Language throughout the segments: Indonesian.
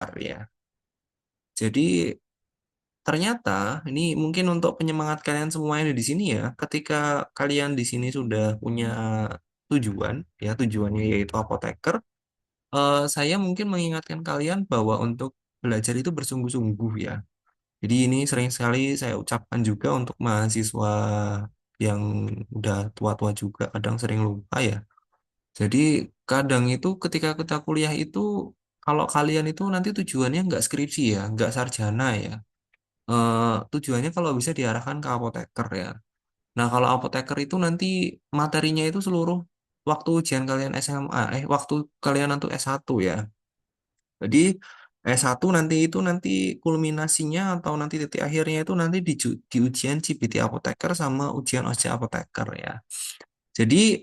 ya. Jadi ternyata ini mungkin untuk penyemangat kalian semua yang ada di sini ya, ketika kalian di sini sudah punya tujuan, ya tujuannya yaitu apoteker, saya mungkin mengingatkan kalian bahwa untuk belajar itu bersungguh-sungguh ya. Jadi ini sering sekali saya ucapkan juga untuk mahasiswa yang udah tua-tua juga, kadang sering lupa ya. Jadi kadang itu ketika kita kuliah itu, kalau kalian itu nanti tujuannya nggak skripsi ya, nggak sarjana ya. Tujuannya kalau bisa diarahkan ke apoteker ya. Nah, kalau apoteker itu nanti materinya itu seluruh waktu ujian kalian SMA, waktu kalian nanti S1 ya. Jadi S1 nanti itu nanti kulminasinya atau nanti titik akhirnya itu nanti di ujian CPT apoteker sama ujian OJ apoteker ya. Jadi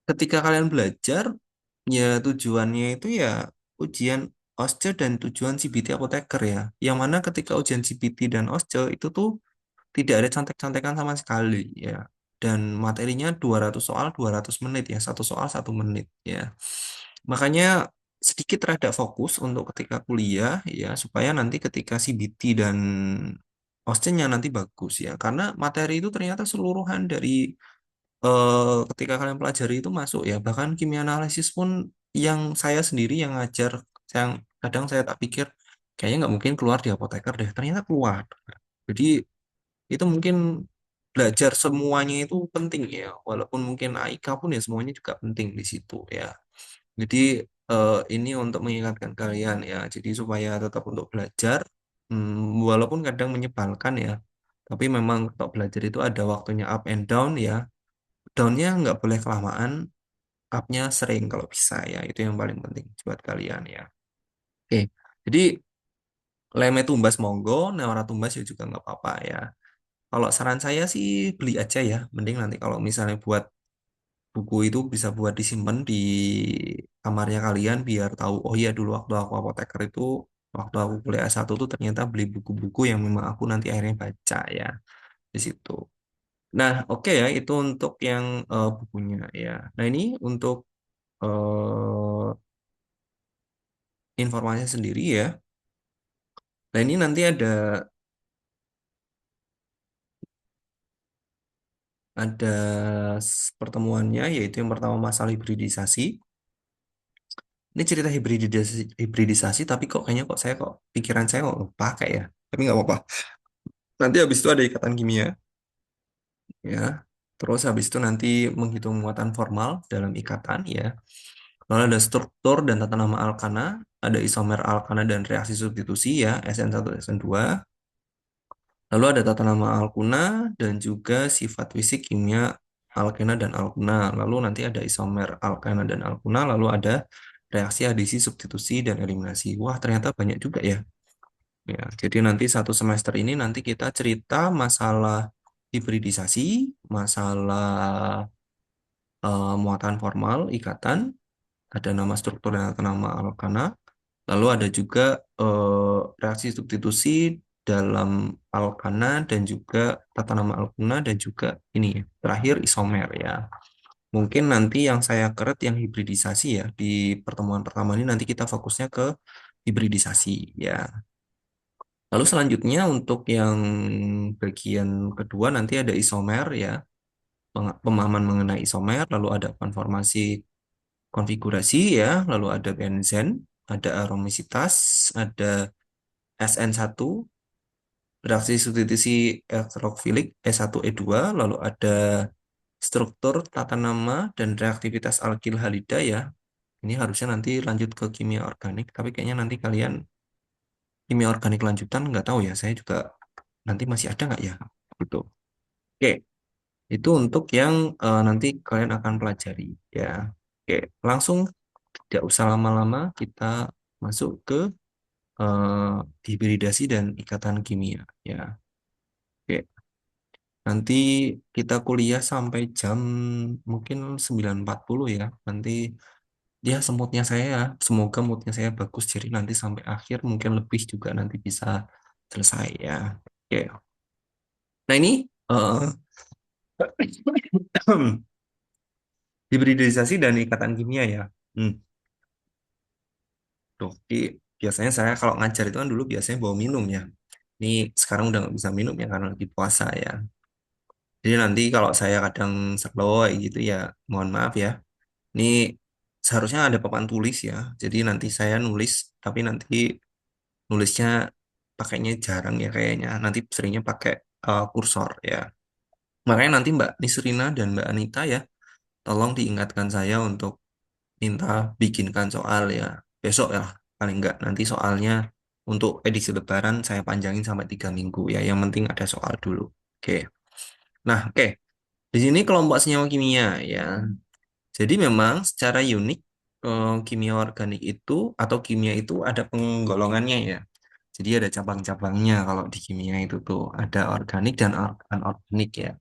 ketika kalian belajar ya tujuannya itu ya ujian OSCE dan tujuan CBT apoteker ya. Yang mana ketika ujian CBT dan OSCE itu tuh tidak ada contek-contekan sama sekali ya. Dan materinya 200 soal 200 menit ya, satu soal 1 menit ya. Makanya sedikit rada fokus untuk ketika kuliah ya, supaya nanti ketika CBT dan OSCE-nya nanti bagus ya. Karena materi itu ternyata seluruhan dari ketika kalian pelajari itu masuk ya. Bahkan kimia analisis pun yang saya sendiri yang ngajar, yang kadang saya tak pikir kayaknya nggak mungkin keluar di apoteker deh. Ternyata keluar. Jadi itu mungkin belajar semuanya itu penting ya, walaupun mungkin AIK pun ya semuanya juga penting di situ ya. Jadi ini untuk mengingatkan kalian ya, jadi supaya tetap untuk belajar, walaupun kadang menyebalkan ya, tapi memang untuk belajar itu ada waktunya up and down ya. Downnya nggak boleh kelamaan, upnya sering kalau bisa ya, itu yang paling penting buat kalian ya. Oke, jadi leme tumbas monggo, nawara tumbas ya juga nggak apa-apa ya. Kalau saran saya sih beli aja ya. Mending nanti kalau misalnya buat buku itu bisa buat disimpan di kamarnya kalian biar tahu, oh iya dulu waktu aku apoteker itu, waktu aku kuliah S1 tuh ternyata beli buku-buku yang memang aku nanti akhirnya baca ya di situ. Nah, oke ya itu untuk yang bukunya ya. Nah, ini untuk informasinya sendiri ya. Nah, ini nanti ada pertemuannya yaitu yang pertama masalah hibridisasi. Ini cerita hibridisasi, tapi kok kayaknya kok saya kok pikiran saya kok pakai ya. Tapi nggak apa-apa. Nanti habis itu ada ikatan kimia, ya. Terus habis itu nanti menghitung muatan formal dalam ikatan, ya. Lalu ada struktur dan tata nama alkana, ada isomer alkana dan reaksi substitusi, ya, SN1, SN2. Lalu ada tata nama alkuna dan juga sifat fisik kimia alkena dan alkuna. Lalu nanti ada isomer alkena dan alkuna, lalu ada reaksi adisi, substitusi, dan eliminasi. Wah, ternyata banyak juga ya. Ya, jadi nanti satu semester ini nanti kita cerita masalah hibridisasi, masalah muatan formal, ikatan, ada nama struktur dan ada nama alkana, lalu ada juga reaksi substitusi dalam alkana dan juga tata nama alkana dan juga ini terakhir isomer ya. Mungkin nanti yang saya keret yang hibridisasi ya di pertemuan pertama ini nanti kita fokusnya ke hibridisasi ya. Lalu selanjutnya untuk yang bagian kedua nanti ada isomer ya, pemahaman mengenai isomer, lalu ada konformasi konfigurasi ya, lalu ada benzen, ada aromisitas, ada SN1, reaksi substitusi elektrofilik E1 E2, lalu ada struktur tata nama dan reaktivitas alkil halida ya. Ini harusnya nanti lanjut ke kimia organik, tapi kayaknya nanti kalian kimia organik lanjutan nggak tahu ya, saya juga nanti masih ada nggak ya? Gitu. Oke, itu untuk yang nanti kalian akan pelajari ya. Oke, langsung tidak usah lama-lama kita masuk ke eh, hibridasi dan ikatan kimia ya. Oke, nanti kita kuliah sampai jam mungkin 9.40 ya. Nanti ya semutnya saya ya, semoga moodnya saya bagus jadi nanti sampai akhir mungkin lebih juga nanti bisa selesai ya. Oke. Nah ini hibridisasi dan ikatan kimia ya. Hmm. Oke. biasanya saya kalau ngajar itu kan dulu biasanya bawa minum ya. Ini sekarang udah nggak bisa minum ya karena lagi puasa ya. Jadi nanti kalau saya kadang slow kayak gitu ya, mohon maaf ya. Ini seharusnya ada papan tulis ya. Jadi nanti saya nulis, tapi nanti nulisnya pakainya jarang ya kayaknya. Nanti seringnya pakai kursor ya. Makanya nanti Mbak Nisrina dan Mbak Anita ya, tolong diingatkan saya untuk minta bikinkan soal ya. Besok ya, paling enggak. Nanti soalnya untuk edisi Lebaran saya panjangin sampai 3 minggu ya. Yang penting ada soal dulu. Oke. Nah, oke. Di sini kelompok senyawa kimia ya. Jadi memang secara unik kimia organik itu atau kimia itu ada penggolongannya ya. Jadi ada cabang-cabangnya kalau di kimia itu tuh ada organik dan anorganik ya.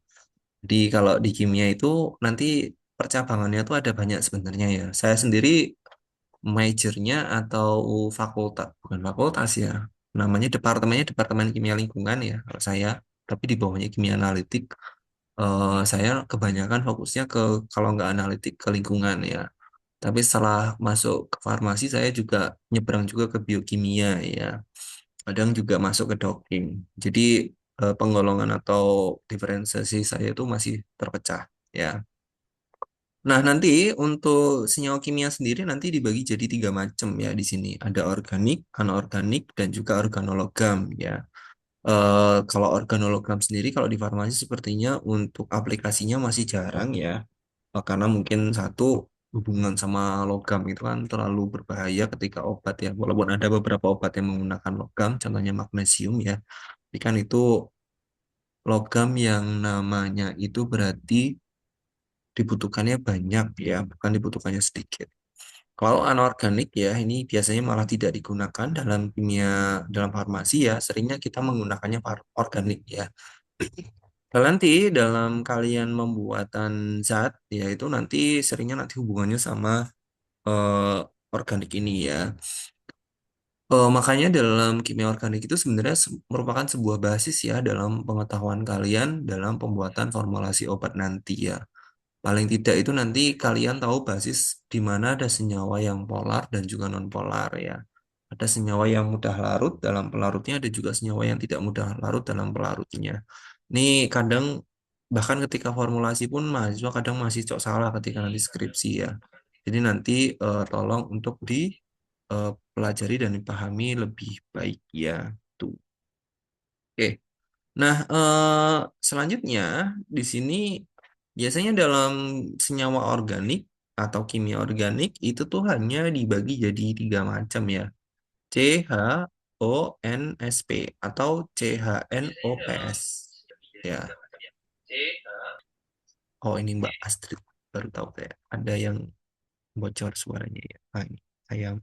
Jadi kalau di kimia itu nanti percabangannya tuh ada banyak sebenarnya ya. Saya sendiri majornya atau fakultas bukan fakultas ya. Namanya departemennya Departemen Kimia Lingkungan ya kalau saya. Tapi di bawahnya kimia analitik. Saya kebanyakan fokusnya ke kalau nggak analitik ke lingkungan ya. Tapi setelah masuk ke farmasi saya juga nyebrang juga ke biokimia ya. Kadang juga masuk ke docking. Jadi penggolongan atau diferensiasi saya itu masih terpecah ya. Nah, nanti untuk senyawa kimia sendiri nanti dibagi jadi 3 macam ya di sini. Ada organik, anorganik, dan juga organologam ya. Kalau organologam sendiri kalau di farmasi sepertinya untuk aplikasinya masih jarang ya. Karena mungkin satu hubungan sama logam itu kan terlalu berbahaya ketika obat ya. Walaupun ada beberapa obat yang menggunakan logam, contohnya magnesium ya. Tapi kan itu logam yang namanya itu berarti dibutuhkannya banyak ya, bukan dibutuhkannya sedikit. Kalau anorganik ya, ini biasanya malah tidak digunakan dalam kimia, dalam farmasi ya. Seringnya kita menggunakannya organik ya. Kalau nanti dalam kalian membuatan zat, ya itu nanti seringnya nanti hubungannya sama eh, organik ini ya. Makanya dalam kimia organik itu sebenarnya merupakan sebuah basis ya dalam pengetahuan kalian dalam pembuatan formulasi obat nanti ya. Paling tidak itu nanti kalian tahu basis di mana ada senyawa yang polar dan juga non polar ya. Ada senyawa yang mudah larut dalam pelarutnya, ada juga senyawa yang tidak mudah larut dalam pelarutnya. Ini kadang bahkan ketika formulasi pun mahasiswa kadang masih cok salah ketika nanti skripsi ya. Jadi nanti tolong untuk dipelajari dan dipahami lebih baik ya. Tuh. Oke. Nah, selanjutnya di sini biasanya dalam senyawa organik atau kimia organik itu tuh hanya dibagi jadi 3 macam ya. CHONSP atau CHNOPS. Ya. Oh ini Mbak Astrid baru tahu saya. Ada yang bocor suaranya ya. Ah, ini saya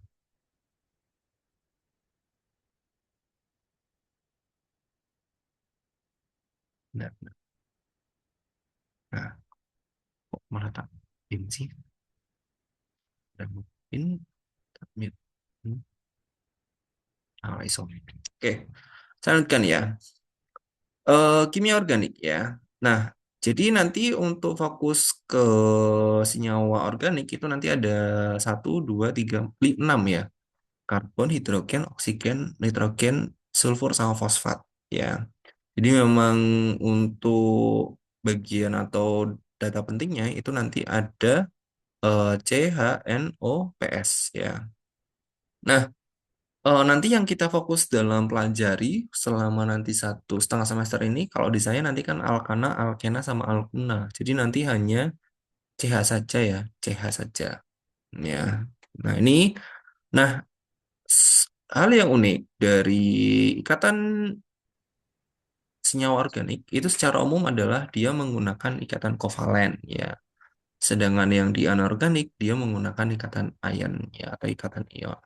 benar. Benar. Nah, kok malah tak ini sih? Dan mungkin tak mute. Hmm, iso. Oke, saya lanjutkan ya. Kimia organik ya. Nah, jadi nanti untuk fokus ke senyawa organik itu nanti ada 1, 2, 3, 6 ya. Karbon, hidrogen, oksigen, nitrogen, sulfur, sama fosfat ya. Jadi memang untuk bagian atau data pentingnya itu nanti ada CHNOPS ya. Nah, nanti yang kita fokus dalam pelajari selama nanti 1,5 semester ini, kalau di saya nanti kan alkana, alkena, sama alkuna. Jadi nanti hanya CH saja ya, CH saja. Ya. Nah ini, nah hal yang unik dari ikatan senyawa organik itu secara umum adalah dia menggunakan ikatan kovalen ya. Sedangkan yang di anorganik dia menggunakan ikatan ion ya atau ikatan ion.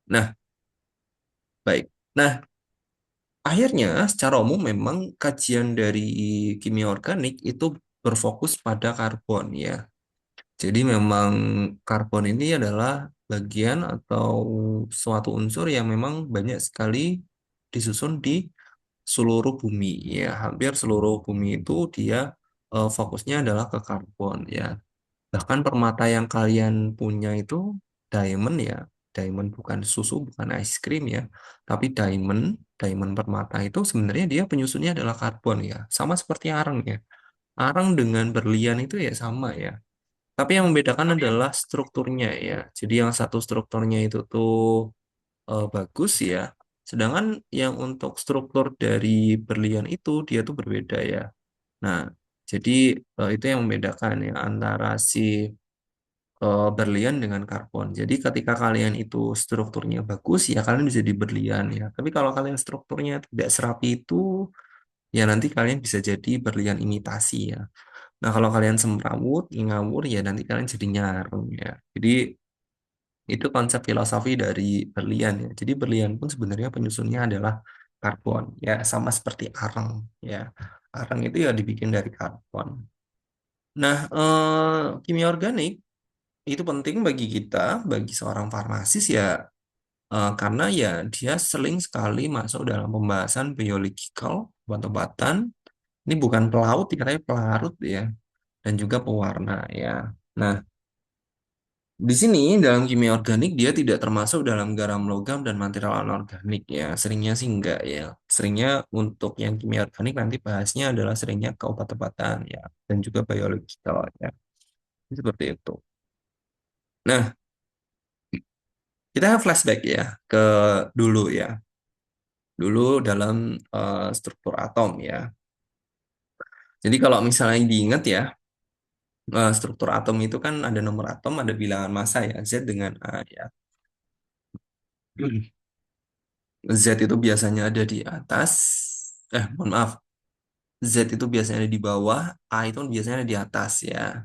Nah, baik. Nah, akhirnya, secara umum memang kajian dari kimia organik itu berfokus pada karbon ya. Jadi memang karbon ini adalah bagian atau suatu unsur yang memang banyak sekali disusun di seluruh bumi ya. Hampir seluruh bumi itu dia fokusnya adalah ke karbon ya. Bahkan permata yang kalian punya itu diamond ya. diamond bukan susu, bukan es krim ya, tapi diamond, diamond permata itu sebenarnya dia penyusunnya adalah karbon ya, sama seperti arang ya. Arang dengan berlian itu ya sama ya. Tapi yang membedakan adalah strukturnya ya. Jadi yang satu strukturnya itu tuh bagus ya. Sedangkan yang untuk struktur dari berlian itu dia tuh berbeda ya. Nah, jadi itu yang membedakan ya antara si berlian dengan karbon. Jadi ketika kalian itu strukturnya bagus ya kalian bisa di berlian ya. Tapi kalau kalian strukturnya tidak serapi itu ya nanti kalian bisa jadi berlian imitasi ya. Nah, kalau kalian semrawut, ngawur ya nanti kalian jadi nyarung ya. Jadi itu konsep filosofi dari berlian ya. Jadi berlian pun sebenarnya penyusunnya adalah karbon ya, sama seperti arang ya. Arang itu ya dibikin dari karbon. Nah, kimia organik itu penting bagi kita, bagi seorang farmasis ya, karena ya dia sering sekali masuk dalam pembahasan biological, obat-obatan. Ini bukan pelaut, ya, tapi pelarut ya, dan juga pewarna ya. Nah, di sini dalam kimia organik dia tidak termasuk dalam garam logam dan material anorganik ya. Seringnya sih enggak ya. Seringnya untuk yang kimia organik nanti bahasnya adalah seringnya ke obat-obatan ya dan juga biological ya. Seperti itu. Nah, kita flashback ya ke dulu ya. Dulu dalam struktur atom ya. Jadi kalau misalnya diingat ya, struktur atom itu kan ada nomor atom, ada bilangan massa ya, Z dengan A ya. Z itu biasanya ada di atas, mohon maaf, Z itu biasanya ada di bawah, A itu biasanya ada di atas ya.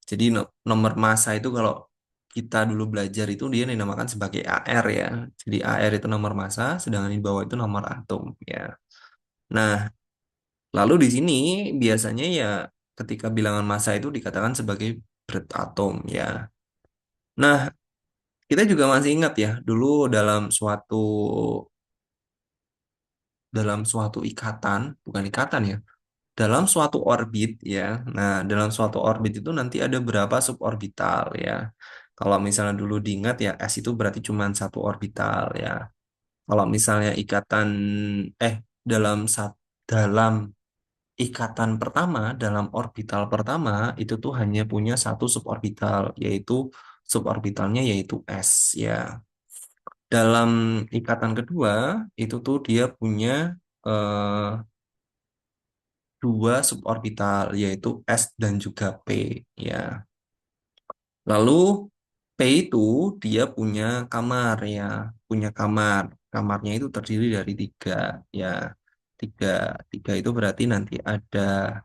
Jadi nomor massa itu kalau kita dulu belajar itu dia dinamakan sebagai AR ya. Jadi AR itu nomor massa, sedangkan di bawah itu nomor atom ya. Nah, lalu di sini biasanya ya ketika bilangan massa itu dikatakan sebagai berat atom ya. Nah, kita juga masih ingat ya, dulu dalam suatu ikatan, bukan ikatan ya, dalam suatu orbit ya. Nah, dalam suatu orbit itu nanti ada berapa suborbital ya. Kalau misalnya dulu diingat ya, S itu berarti cuma satu orbital ya. Kalau misalnya eh dalam ikatan pertama, dalam orbital pertama itu tuh hanya punya satu suborbital, yaitu suborbitalnya yaitu S ya. Dalam ikatan kedua itu tuh dia punya eh, dua suborbital yaitu S dan juga P ya. Lalu P itu dia punya kamar ya, punya kamar. Kamarnya itu terdiri dari tiga ya. Tiga, tiga itu berarti nanti ada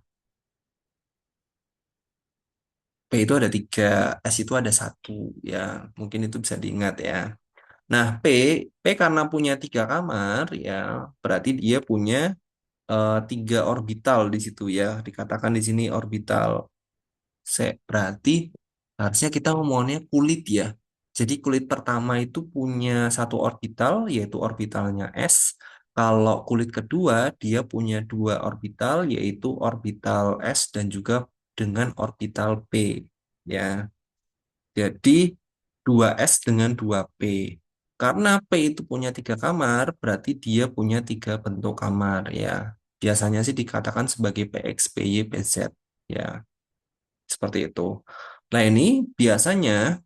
P itu ada tiga, S itu ada satu ya. Mungkin itu bisa diingat ya. Nah, P karena punya tiga kamar ya, berarti dia punya tiga orbital di situ ya. Dikatakan di sini orbital. Berarti harusnya kita ngomongnya kulit ya. Jadi kulit pertama itu punya satu orbital, yaitu orbitalnya S. Kalau kulit kedua, dia punya dua orbital, yaitu orbital S dan juga dengan orbital P. Ya, jadi dua s dengan dua p. Karena P itu punya tiga kamar, berarti dia punya tiga bentuk kamar ya. Biasanya sih dikatakan sebagai PX, PY, PZ. Ya, seperti itu. Nah, ini biasanya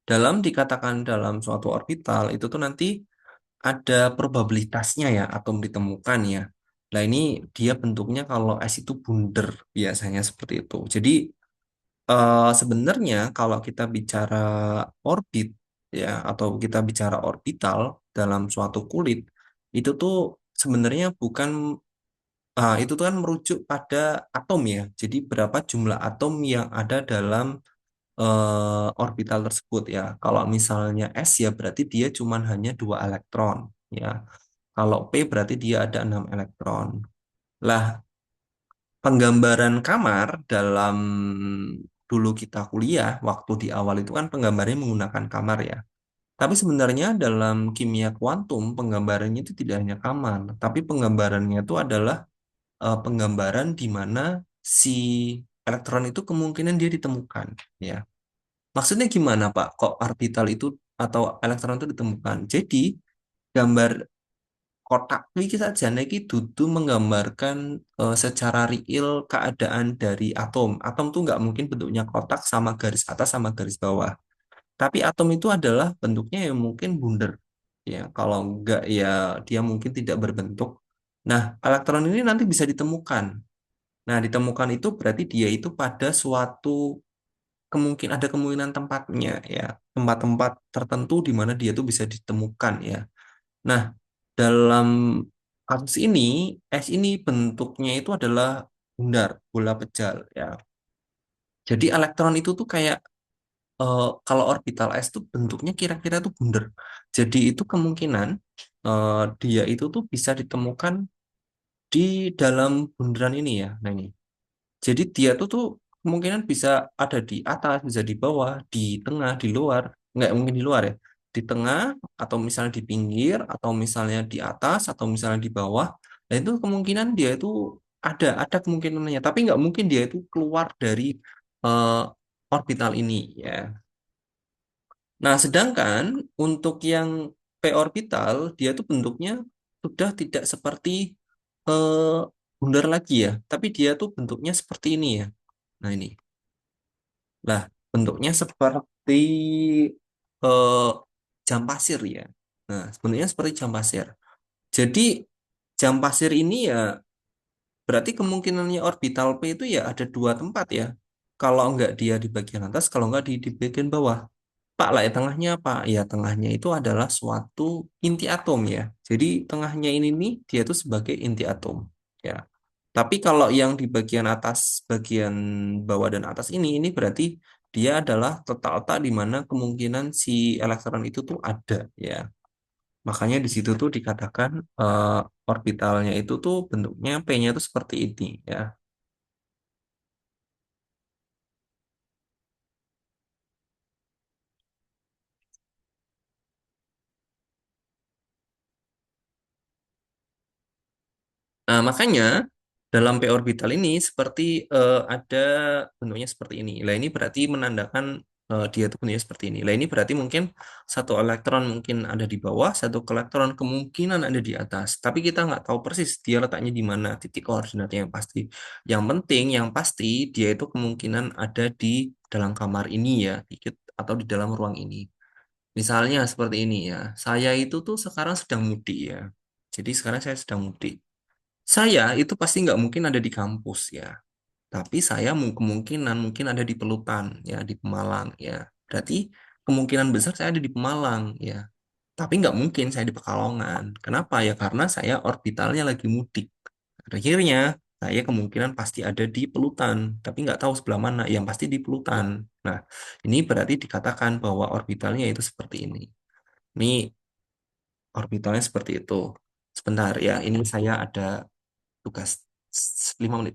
dikatakan dalam suatu orbital itu tuh nanti ada probabilitasnya ya atom ditemukan ya. Nah, ini dia bentuknya kalau S itu bundar biasanya seperti itu. Jadi sebenarnya kalau kita bicara orbit ya atau kita bicara orbital dalam suatu kulit itu tuh sebenarnya bukan itu tuh kan merujuk pada atom ya. Jadi berapa jumlah atom yang ada dalam orbital tersebut ya. Kalau misalnya S ya berarti dia cuma hanya dua elektron ya. Kalau P berarti dia ada enam elektron. Lah, penggambaran kamar dalam dulu kita kuliah waktu di awal itu kan penggambarnya menggunakan kamar ya. Tapi sebenarnya dalam kimia kuantum penggambarannya itu tidak hanya kamar, tapi penggambarannya itu adalah penggambaran di mana si elektron itu kemungkinan dia ditemukan ya. Maksudnya gimana Pak? Kok orbital itu atau elektron itu ditemukan. Jadi gambar kotak iki saja iki dudu menggambarkan secara real keadaan dari atom. Atom tuh nggak mungkin bentuknya kotak sama garis atas sama garis bawah. Tapi atom itu adalah bentuknya yang mungkin bundar. Ya, kalau enggak ya dia mungkin tidak berbentuk. Nah, elektron ini nanti bisa ditemukan. Nah, ditemukan itu berarti dia itu pada suatu ada kemungkinan tempatnya ya, tempat-tempat tertentu di mana dia itu bisa ditemukan ya. Nah, dalam kasus ini, es ini bentuknya itu adalah bundar, bola pejal ya. Jadi elektron itu tuh kayak kalau orbital es tuh bentuknya kira-kira tuh bundar. Jadi itu kemungkinan dia itu tuh bisa ditemukan di dalam bundaran ini ya. Nah ini. Jadi dia tuh kemungkinan bisa ada di atas, bisa di bawah, di tengah, di luar. Nggak mungkin di luar ya. Di tengah, atau misalnya di pinggir, atau misalnya di atas, atau misalnya di bawah. Dan itu kemungkinan dia itu ada kemungkinannya. Tapi nggak mungkin dia itu keluar dari eh, orbital ini ya. Nah, sedangkan untuk yang p orbital, dia tuh bentuknya sudah tidak seperti eh, bundar lagi ya, tapi dia tuh bentuknya seperti ini ya. Nah, ini. Lah, bentuknya seperti eh, jam pasir ya. Nah, sebenarnya seperti jam pasir. Jadi, jam pasir ini ya berarti kemungkinannya orbital P itu ya ada dua tempat ya. Kalau enggak dia di bagian atas, kalau enggak di bagian bawah. Pak lah, ya tengahnya apa? Ya tengahnya itu adalah suatu inti atom ya. Jadi tengahnya ini nih dia itu sebagai inti atom ya. Tapi kalau yang di bagian atas, bagian bawah dan atas ini berarti dia adalah letak-letak di mana kemungkinan si elektron itu tuh ada ya. Makanya di situ tuh dikatakan orbitalnya itu tuh bentuknya P-nya itu seperti ini ya. Nah, makanya dalam p orbital ini seperti ada bentuknya seperti ini. Lah ini berarti menandakan dia itu bentuknya seperti ini. Lah ini berarti mungkin satu elektron mungkin ada di bawah, satu elektron kemungkinan ada di atas. Tapi kita nggak tahu persis dia letaknya di mana, titik koordinatnya yang pasti. Yang penting, yang pasti dia itu kemungkinan ada di dalam kamar ini ya, dikit atau di dalam ruang ini. Misalnya seperti ini ya. Saya itu tuh sekarang sedang mudik ya. Jadi sekarang saya sedang mudik. Saya itu pasti nggak mungkin ada di kampus ya, tapi saya kemungkinan mungkin ada di Pelutan ya, di Pemalang ya. Berarti kemungkinan besar saya ada di Pemalang ya, tapi nggak mungkin saya di Pekalongan. Kenapa ya? Karena saya orbitalnya lagi mudik. Akhirnya saya kemungkinan pasti ada di Pelutan, tapi nggak tahu sebelah mana. Yang pasti di Pelutan. Nah, ini berarti dikatakan bahwa orbitalnya itu seperti ini. Ini orbitalnya seperti itu. Sebentar ya, ini saya ada tugas 5 menit.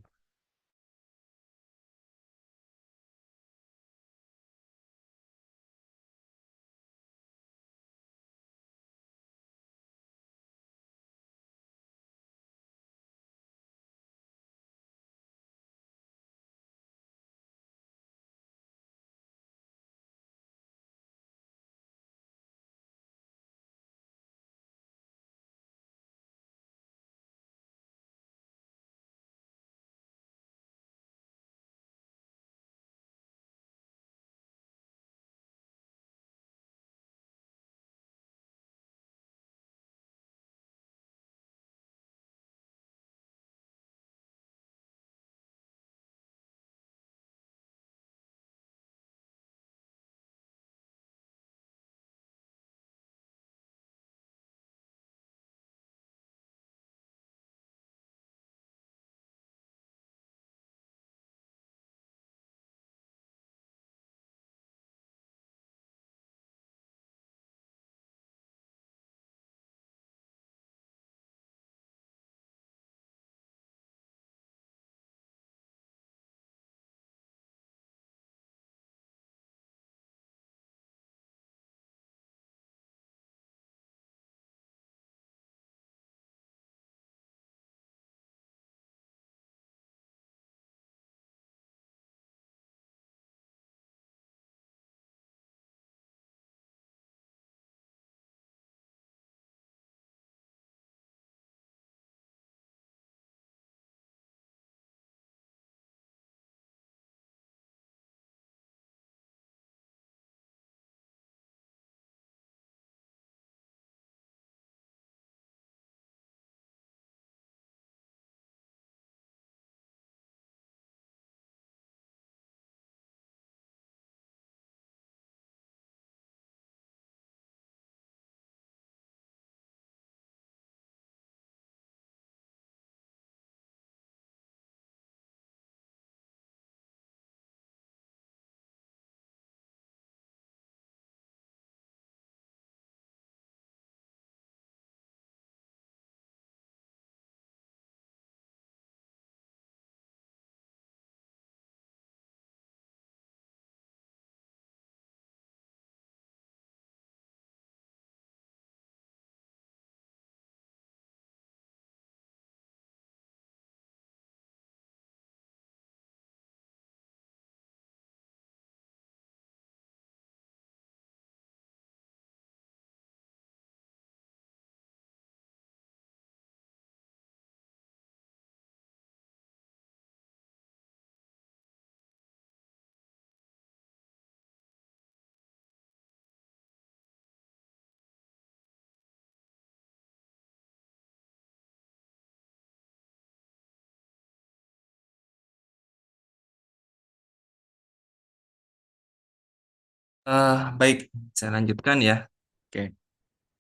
Baik, saya lanjutkan ya. Oke.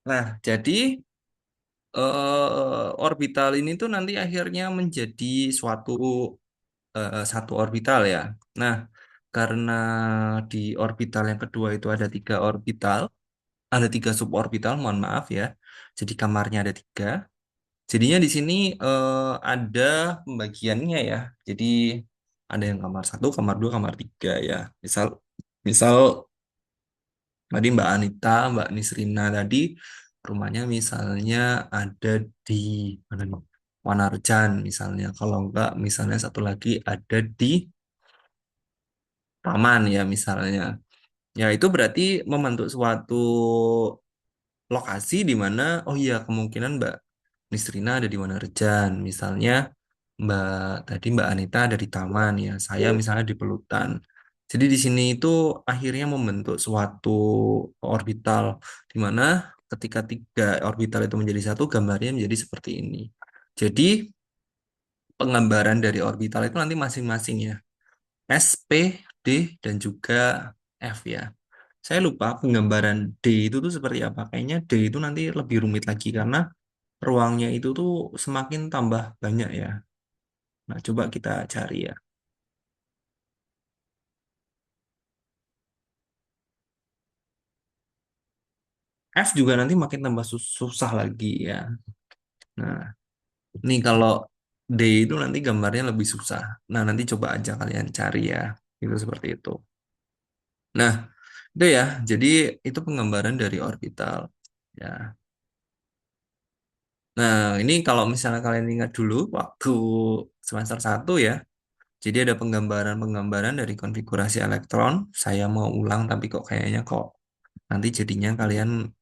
Nah, jadi orbital ini tuh nanti akhirnya menjadi suatu satu orbital ya. Nah, karena di orbital yang kedua itu ada tiga orbital, ada tiga suborbital, mohon maaf ya. Jadi kamarnya ada tiga. Jadinya di sini ada pembagiannya ya. Jadi ada yang kamar satu, kamar dua, kamar tiga ya. Misal, misal tadi Mbak Anita, Mbak Nisrina tadi rumahnya misalnya ada di mana nih? Wanarjan misalnya. Kalau enggak, misalnya satu lagi ada di Taman ya misalnya. Ya itu berarti membentuk suatu lokasi di mana, oh iya kemungkinan Mbak Nisrina ada di Wanarjan. Misalnya Mbak Anita ada di Taman ya. Saya misalnya di Pelutan. Jadi di sini itu akhirnya membentuk suatu orbital di mana ketika tiga orbital itu menjadi satu, gambarnya menjadi seperti ini. Jadi penggambaran dari orbital itu nanti masing-masing ya. S, P, D, dan juga F ya. Saya lupa penggambaran D itu tuh seperti apa. Kayaknya D itu nanti lebih rumit lagi karena ruangnya itu tuh semakin tambah banyak ya. Nah, coba kita cari ya. F juga nanti makin tambah susah lagi ya. Nah, ini kalau D itu nanti gambarnya lebih susah. Nah, nanti coba aja kalian cari ya. Itu seperti itu. Nah, itu ya. Jadi itu penggambaran dari orbital. Ya. Nah, ini kalau misalnya kalian ingat dulu waktu semester satu ya. Jadi ada penggambaran-penggambaran dari konfigurasi elektron. Saya mau ulang tapi kok kayaknya kok nanti jadinya kalian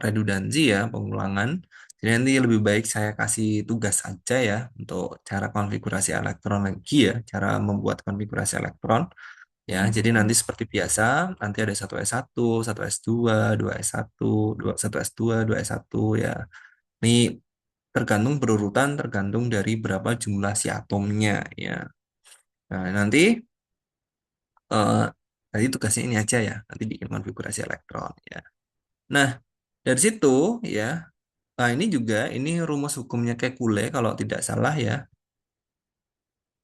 redundansi ya, pengulangan. Jadi nanti lebih baik saya kasih tugas saja ya untuk cara konfigurasi elektron lagi ya, cara membuat konfigurasi elektron ya. Jadi nanti seperti biasa, nanti ada satu s dua s satu satu s dua s satu ya. Ini tergantung berurutan, tergantung dari berapa jumlah si atomnya ya. Nah, nanti eh tadi tugasnya ini aja ya, nanti bikin konfigurasi elektron ya. Nah, dari situ ya. Nah, ini juga ini rumus hukumnya Kekule kalau tidak salah ya.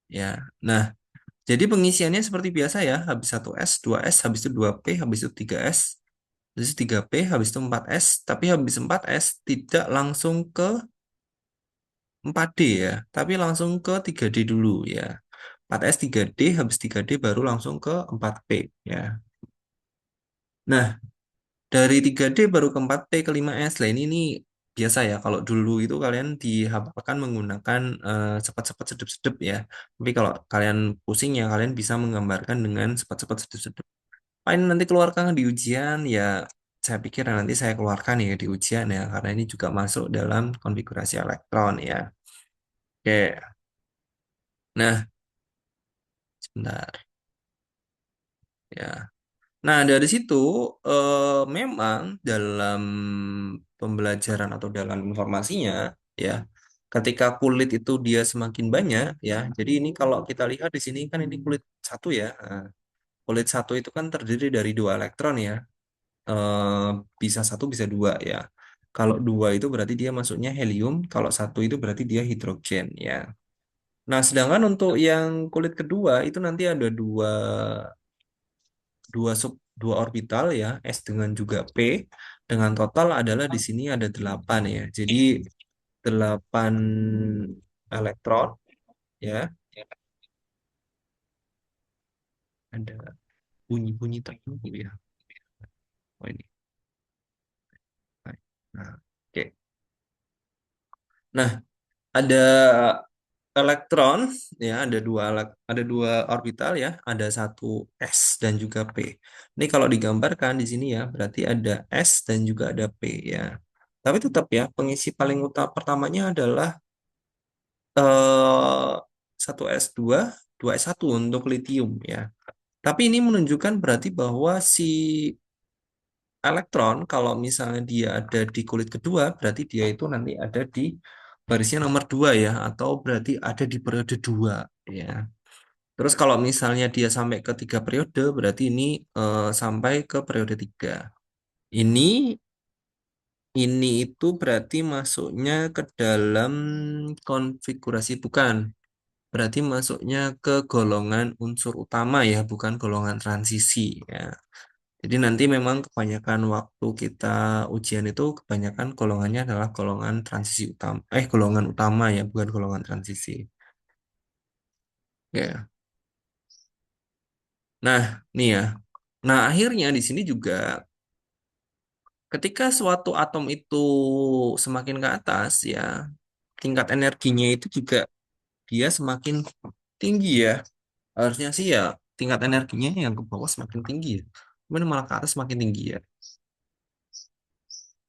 Ya. Nah, jadi pengisiannya seperti biasa ya, habis satu s 2s, habis itu 2p, habis itu 3s, habis itu 3p, habis itu 4s, tapi habis 4s tidak langsung ke 4D ya, tapi langsung ke 3D dulu ya. 4s 3D, habis 3D baru langsung ke 4p ya. Nah, dari 3D baru ke 4P ke 5S. Lah ini nih biasa ya. Kalau dulu itu kalian dihafalkan menggunakan cepat-cepat sedep-sedep ya. Tapi kalau kalian pusing ya kalian bisa menggambarkan dengan cepat-cepat sedep-sedep. Paling nanti keluarkan di ujian ya. Saya pikir nanti saya keluarkan ya di ujian ya. Karena ini juga masuk dalam konfigurasi elektron ya. Oke. Nah, sebentar ya. Nah, dari situ memang dalam pembelajaran atau dalam informasinya ya, ketika kulit itu dia semakin banyak ya. Jadi ini kalau kita lihat di sini kan ini kulit satu ya. Nah, kulit satu itu kan terdiri dari dua elektron ya. Eh, bisa satu bisa dua ya. Kalau dua itu berarti dia masuknya helium, kalau satu itu berarti dia hidrogen ya. Nah, sedangkan untuk yang kulit kedua itu nanti ada dua orbital ya, S dengan juga P, dengan total adalah di sini ada 8 ya. Jadi 8 elektron ya. Ada bunyi-bunyi tertentu ya. Oh ini. Nah, oke. Nah, ada elektron ya, ada dua orbital ya, ada satu S dan juga P. Ini kalau digambarkan di sini ya, berarti ada S dan juga ada P ya. Tapi tetap ya, pengisi paling utama pertamanya adalah eh, satu s dua s satu untuk litium ya. Tapi ini menunjukkan berarti bahwa si elektron kalau misalnya dia ada di kulit kedua, berarti dia itu nanti ada di barisnya nomor dua ya, atau berarti ada di periode dua ya. Terus kalau misalnya dia sampai ke 3 periode, berarti ini sampai ke periode 3. Ini ini itu berarti masuknya ke dalam konfigurasi, bukan. Berarti masuknya ke golongan unsur utama ya, bukan golongan transisi ya. Jadi nanti memang kebanyakan waktu kita ujian itu kebanyakan golongannya adalah golongan transisi utama, golongan utama ya, bukan golongan transisi. Ya. Nah, nih ya. Nah, akhirnya di sini juga ketika suatu atom itu semakin ke atas ya, tingkat energinya itu juga dia semakin tinggi ya. Harusnya sih ya tingkat energinya yang ke bawah semakin tinggi ya. Cuman malah ke atas semakin tinggi ya.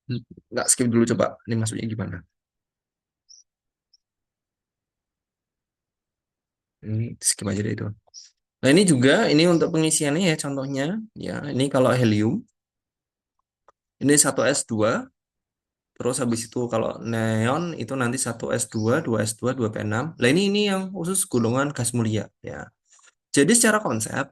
Hmm, nggak, skip dulu coba. Ini maksudnya gimana? Ini skip aja deh itu. Nah ini juga, ini untuk pengisiannya ya contohnya. Ya, ini kalau helium, ini satu s dua. Terus habis itu kalau neon itu nanti satu s dua s dua p enam. Nah ini yang khusus golongan gas mulia ya. Jadi secara konsep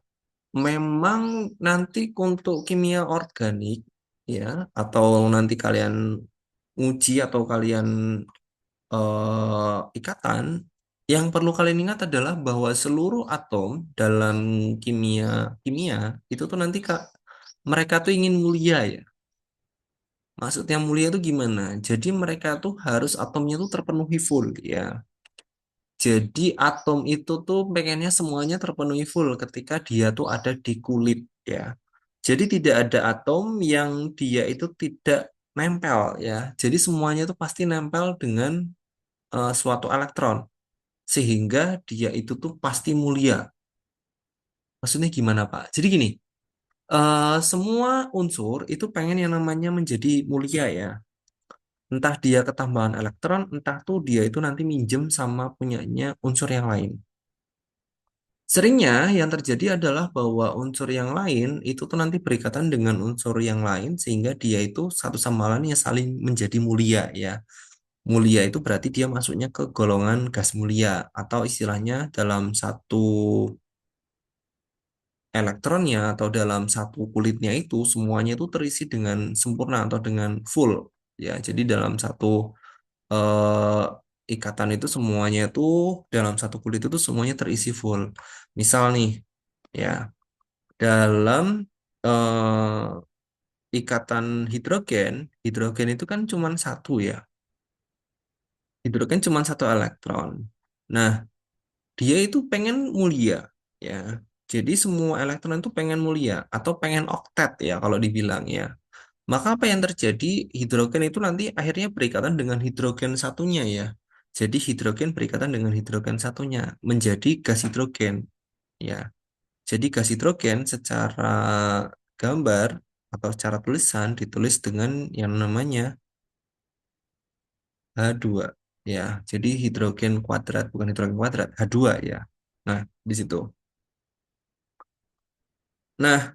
memang nanti untuk kimia organik ya, atau nanti kalian uji atau kalian ikatan, yang perlu kalian ingat adalah bahwa seluruh atom dalam kimia kimia itu tuh nanti Kak, mereka tuh ingin mulia ya. Maksudnya mulia itu gimana? Jadi mereka tuh harus atomnya tuh terpenuhi full ya. Jadi atom itu tuh pengennya semuanya terpenuhi full ketika dia tuh ada di kulit ya. Jadi tidak ada atom yang dia itu tidak nempel ya. Jadi semuanya itu pasti nempel dengan suatu elektron sehingga dia itu tuh pasti mulia. Maksudnya gimana Pak? Jadi gini, semua unsur itu pengen yang namanya menjadi mulia ya. Entah dia ketambahan elektron, entah tuh dia itu nanti minjem sama punyanya unsur yang lain. Seringnya yang terjadi adalah bahwa unsur yang lain itu tuh nanti berikatan dengan unsur yang lain sehingga dia itu satu sama lain yang saling menjadi mulia ya. Mulia itu berarti dia masuknya ke golongan gas mulia atau istilahnya dalam satu elektronnya atau dalam satu kulitnya itu semuanya itu terisi dengan sempurna atau dengan full ya. Jadi dalam satu eh, ikatan itu semuanya itu dalam satu kulit itu semuanya terisi full. Misal nih ya, dalam ikatan hidrogen, hidrogen itu kan cuma satu ya. Hidrogen cuma satu elektron. Nah, dia itu pengen mulia ya. Jadi semua elektron itu pengen mulia atau pengen oktet ya kalau dibilang ya. Maka apa yang terjadi? Hidrogen itu nanti akhirnya berikatan dengan hidrogen satunya ya. Jadi hidrogen berikatan dengan hidrogen satunya menjadi gas hidrogen ya. Jadi gas hidrogen secara gambar atau secara tulisan ditulis dengan yang namanya H2 ya. Jadi hidrogen kuadrat bukan hidrogen kuadrat, H2 ya. Nah, di situ. Nah,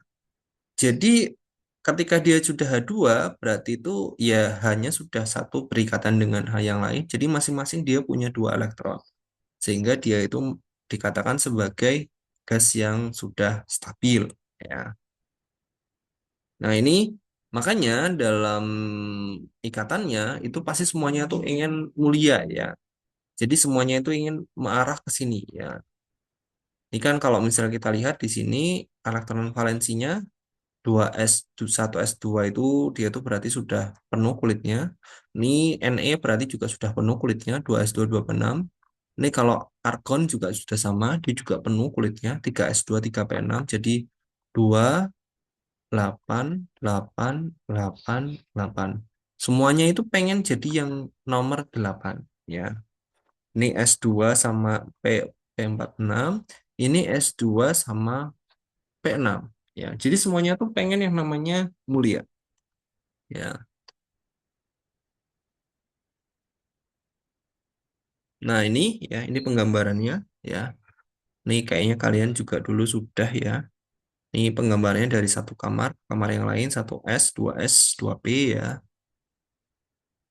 jadi ketika dia sudah H2 berarti itu ya hanya sudah satu berikatan dengan H yang lain. Jadi masing-masing dia punya dua elektron. Sehingga dia itu dikatakan sebagai gas yang sudah stabil ya. Nah, ini makanya dalam ikatannya itu pasti semuanya tuh ingin mulia ya. Jadi semuanya itu ingin mengarah ke sini ya. Ini kan kalau misalnya kita lihat di sini elektron valensinya 1s2 itu dia tuh berarti sudah penuh kulitnya. Ini Ne berarti juga sudah penuh kulitnya 2s2 2p6. Ini kalau argon juga sudah sama, dia juga penuh kulitnya 3s2 3p6. Jadi 2 8 8 8 8. Semuanya itu pengen jadi yang nomor 8 ya. Ini S2 sama P46, ini S2 sama P6 ya. Jadi semuanya tuh pengen yang namanya mulia ya. Nah, ini ya, ini penggambarannya ya. Ini kayaknya kalian juga dulu sudah ya. Ini penggambarannya dari satu kamar, kamar yang lain satu S, 2P ya.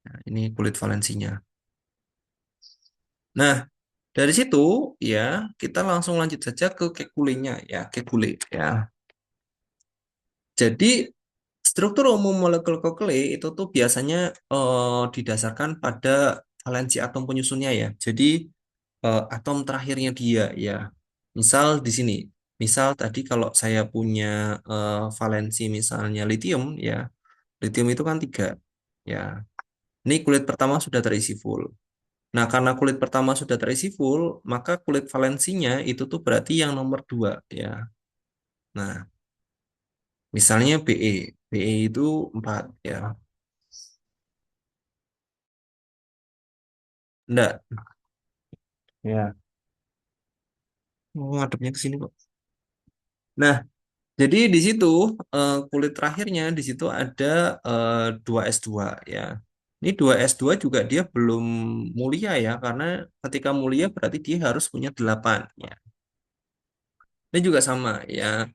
Nah, ini kulit valensinya. Nah, Dari situ ya kita langsung lanjut saja ke kekulenya ya, kekule ya. Jadi struktur umum molekul kekule itu tuh biasanya didasarkan pada valensi atom penyusunnya ya. Jadi atom terakhirnya dia ya. Misal di sini, misal tadi kalau saya punya valensi misalnya litium ya, litium itu kan tiga ya. Ini kulit pertama sudah terisi full. Nah, karena kulit pertama sudah terisi full, maka kulit valensinya itu tuh berarti yang nomor dua ya. Nah, misalnya Be, Be itu 4 ya. Enggak, ya. Mau ngadepnya ke sini kok. Nah, jadi di situ kulit terakhirnya di situ ada 2s2 ya. Ini 2s2 juga dia belum mulia ya, karena ketika mulia berarti dia harus punya 8 ya. Ini juga sama ya,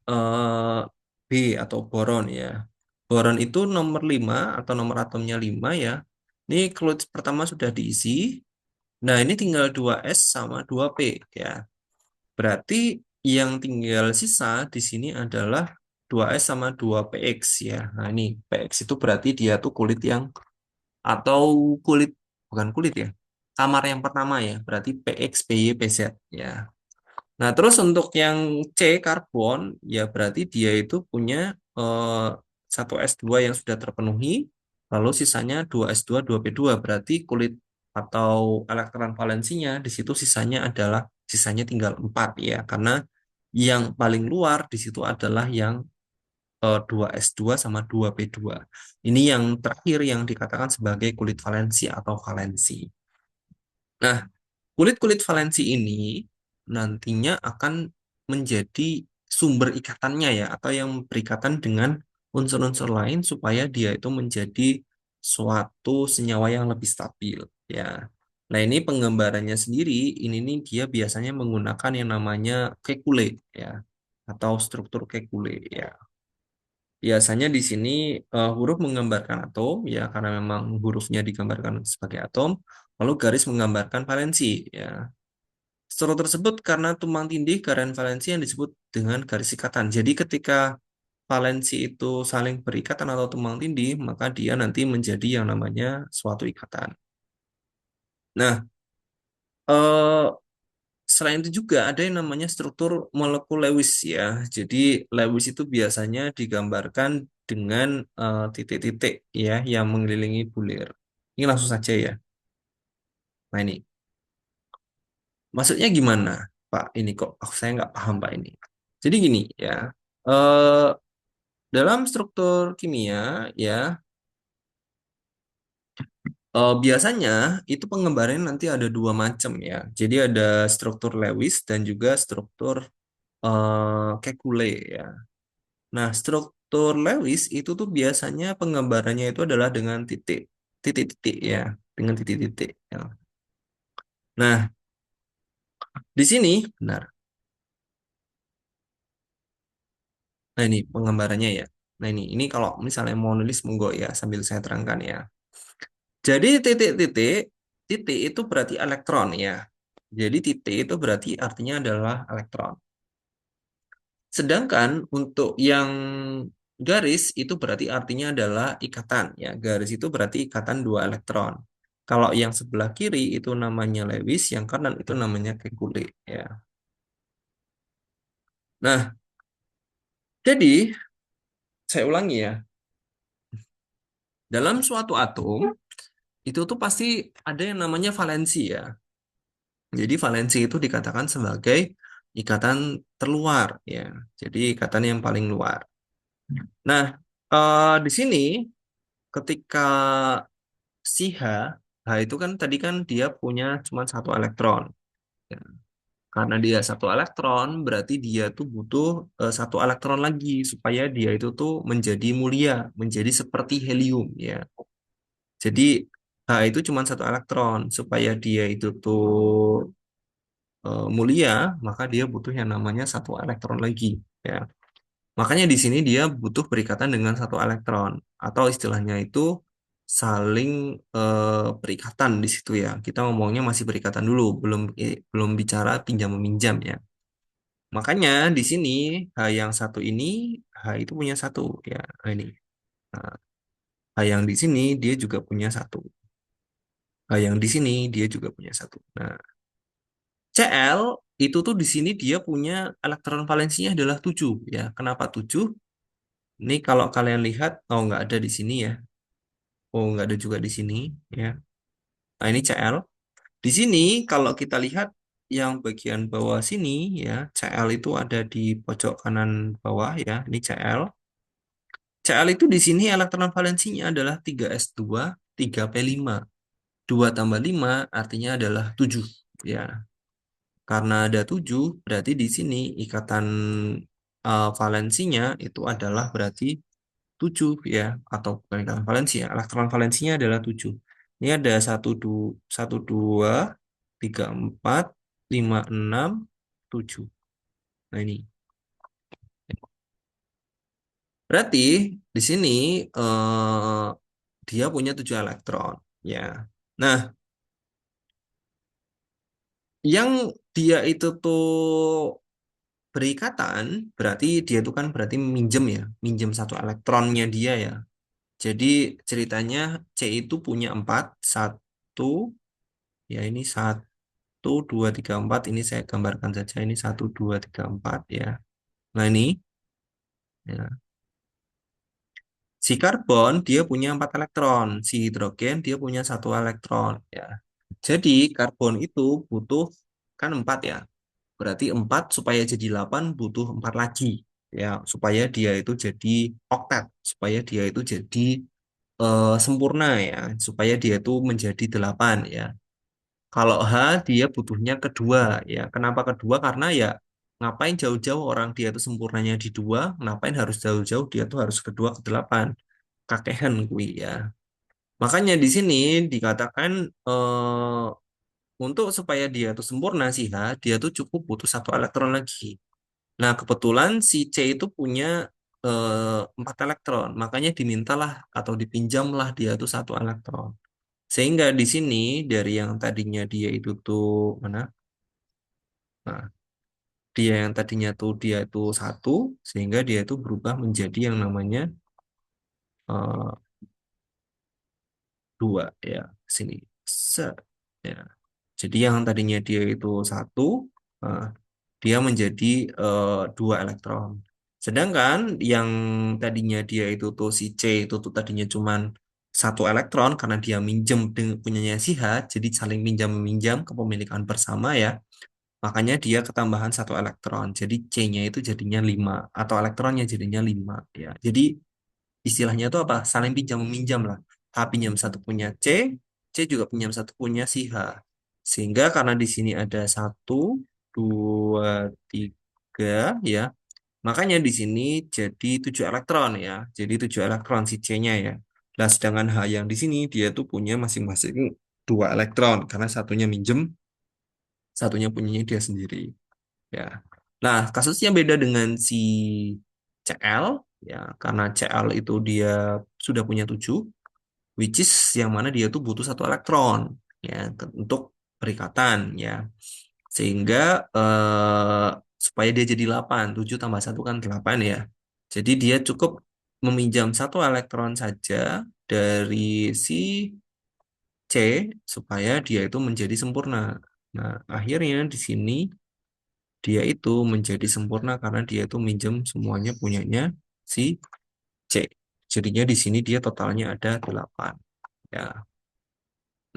B atau boron ya. Boron itu nomor 5 atau nomor atomnya 5 ya. Ini kulit pertama sudah diisi. Nah, ini tinggal 2s sama 2p ya. Berarti yang tinggal sisa di sini adalah 2S sama 2PX ya. Nah, ini PX itu berarti dia tuh kulit yang atau kulit bukan kulit ya. Kamar yang pertama ya, berarti PX, PY, PZ ya. Nah, terus untuk yang C karbon ya berarti dia itu punya satu S2 yang sudah terpenuhi, lalu sisanya 2S2, 2P2 berarti kulit atau elektron valensinya di situ sisanya tinggal 4 ya, karena yang paling luar di situ adalah yang 2S2 sama 2P2. Ini yang terakhir yang dikatakan sebagai kulit valensi atau valensi. Nah, kulit-kulit valensi ini nantinya akan menjadi sumber ikatannya ya, atau yang berikatan dengan unsur-unsur lain supaya dia itu menjadi suatu senyawa yang lebih stabil ya. Nah, ini penggambarannya sendiri, ini nih dia biasanya menggunakan yang namanya kekule ya, atau struktur kekule ya. Biasanya di sini huruf menggambarkan atom ya, karena memang hurufnya digambarkan sebagai atom, lalu garis menggambarkan valensi ya. Struktur tersebut karena tumpang tindih garis valensi yang disebut dengan garis ikatan. Jadi ketika valensi itu saling berikatan atau tumpang tindih, maka dia nanti menjadi yang namanya suatu ikatan. Nah, eh, selain itu juga ada yang namanya struktur molekul Lewis ya. Jadi Lewis itu biasanya digambarkan dengan titik-titik ya yang mengelilingi bulir. Ini langsung saja ya. Nah ini, maksudnya gimana, Pak? Ini kok saya nggak paham Pak ini. Jadi gini ya, eh, dalam struktur kimia ya, biasanya itu pengembaranya nanti ada dua macam ya. Jadi ada struktur Lewis dan juga struktur Kekule ya. Nah, struktur Lewis itu tuh biasanya penggambarannya itu adalah dengan titik-titik ya, dengan titik-titik ya. Nah, di sini benar. Nah, ini penggambarannya ya. Nah, ini kalau misalnya mau nulis monggo ya sambil saya terangkan ya. Jadi titik itu berarti elektron ya. Jadi titik itu berarti artinya adalah elektron. Sedangkan untuk yang garis itu berarti artinya adalah ikatan ya. Garis itu berarti ikatan dua elektron. Kalau yang sebelah kiri itu namanya Lewis, yang kanan itu namanya Kekule ya. Nah, jadi saya ulangi ya. Dalam suatu atom itu tuh pasti ada yang namanya valensi ya. Jadi valensi itu dikatakan sebagai ikatan terluar ya. Jadi ikatan yang paling luar. Nah, di sini ketika si H itu kan tadi kan dia punya cuma satu elektron. Ya. Karena dia satu elektron, berarti dia tuh butuh satu elektron lagi supaya dia itu tuh menjadi mulia, menjadi seperti helium ya. Jadi H itu cuma satu elektron, supaya dia itu tuh mulia, maka dia butuh yang namanya satu elektron lagi ya. Makanya di sini dia butuh berikatan dengan satu elektron atau istilahnya itu saling berikatan di situ ya. Kita ngomongnya masih berikatan dulu, belum bicara pinjam meminjam ya. Makanya di sini H yang satu ini H itu punya satu ya. Nah, ini. Nah, H yang di sini dia juga punya satu. H yang di sini dia juga punya satu. Nah, Cl itu tuh di sini dia punya elektron valensinya adalah 7 ya. Kenapa 7? Ini kalau kalian lihat, oh nggak ada di sini ya. Oh nggak ada juga di sini ya. Nah ini Cl. Di sini kalau kita lihat yang bagian bawah sini ya, Cl itu ada di pojok kanan bawah ya. Ini Cl. Cl itu di sini elektron valensinya adalah 3s2, 3p5. 2 tambah 5 artinya adalah 7 ya. Karena ada 7 berarti di sini ikatan valensinya itu adalah berarti 7 ya, atau bukan ikatan valensi ya, elektron valensinya adalah 7. Ini ada 1 2 3 4 5 6 7. Nah ini berarti di sini eh, dia punya 7 elektron ya. Nah, yang dia itu tuh berikatan berarti dia itu kan berarti minjem ya, minjem satu elektronnya dia ya. Jadi ceritanya C itu punya 4 satu ya, ini satu 2 3 4, ini saya gambarkan saja, ini satu 2 3 4 ya. Nah ini ya. Si karbon dia punya 4 elektron, si hidrogen dia punya satu elektron ya. Jadi karbon itu butuh kan 4 ya. Berarti 4 supaya jadi 8 butuh 4 lagi ya, supaya dia itu jadi oktet, supaya dia itu jadi sempurna ya, supaya dia itu menjadi 8 ya. Kalau H dia butuhnya kedua ya. Kenapa kedua? Karena ya ngapain jauh-jauh, orang dia itu sempurnanya di dua, ngapain harus jauh-jauh, dia tuh harus kedua ke 8. Kakehan kui ya. Makanya di sini dikatakan untuk supaya dia tuh sempurna si H, dia tuh cukup butuh satu elektron lagi. Nah, kebetulan si C itu punya 4 elektron, makanya dimintalah atau dipinjamlah dia tuh satu elektron. Sehingga di sini dari yang tadinya dia itu tuh mana? Nah, dia yang tadinya tuh dia itu satu, sehingga dia itu berubah menjadi yang namanya eh, dua ya, sini. Set, ya. Jadi yang tadinya dia itu satu, eh, dia menjadi 2 elektron. Sedangkan yang tadinya dia itu tuh si C itu tuh tadinya cuman satu elektron karena dia minjem dengan punyanya si H, jadi saling minjam meminjam kepemilikan bersama ya. Makanya dia ketambahan satu elektron. Jadi C-nya itu jadinya 5 atau elektronnya jadinya 5 ya. Jadi istilahnya itu apa? Saling pinjam meminjam lah. H pinjam satu punya C, C juga pinjam satu punya si H. Sehingga karena di sini ada satu, dua, tiga ya. Makanya di sini jadi 7 elektron ya. Jadi 7 elektron si C-nya ya. Nah, sedangkan H yang di sini dia tuh punya masing-masing 2 elektron karena satunya minjem, satunya punyanya dia sendiri. Ya. Nah, kasusnya beda dengan si CL ya, karena CL itu dia sudah punya 7, which is yang mana dia tuh butuh satu elektron ya untuk perikatan ya. Sehingga supaya dia jadi 8, 7 tambah satu kan 8 ya. Jadi dia cukup meminjam satu elektron saja dari si C supaya dia itu menjadi sempurna. Nah, akhirnya di sini dia itu menjadi sempurna karena dia itu minjem semuanya punyanya si C. Jadinya di sini dia totalnya ada 8. Ya.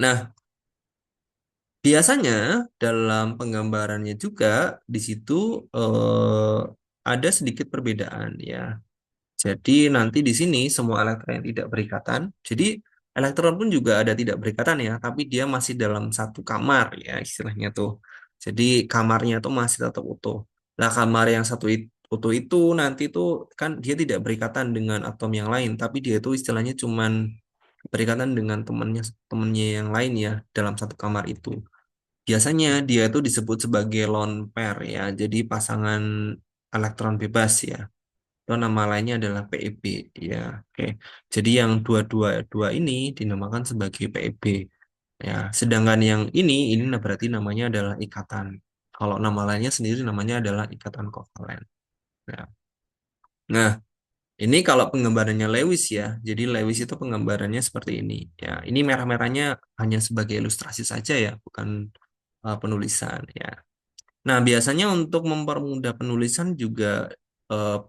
Nah, biasanya dalam penggambarannya juga di situ eh, ada sedikit perbedaan ya. Jadi nanti di sini semua elektron yang tidak berikatan. Jadi elektron pun juga ada tidak berikatan ya, tapi dia masih dalam satu kamar ya istilahnya tuh. Jadi kamarnya tuh masih tetap utuh. Nah, kamar yang utuh itu nanti tuh kan dia tidak berikatan dengan atom yang lain, tapi dia itu istilahnya cuman berikatan dengan temannya yang lain ya dalam satu kamar itu. Biasanya dia itu disebut sebagai lone pair ya, jadi pasangan elektron bebas ya. atau nama lainnya adalah PEB ya. Oke. Jadi yang dua-dua dua ini dinamakan sebagai PEB ya. Sedangkan yang ini berarti namanya adalah ikatan. Kalau nama lainnya sendiri namanya adalah ikatan kovalen. Ya. Nah, ini kalau penggambarannya Lewis ya. Jadi Lewis itu penggambarannya seperti ini. Ya, ini merah-merahnya hanya sebagai ilustrasi saja ya, bukan penulisan ya. Nah, biasanya untuk mempermudah penulisan juga eh,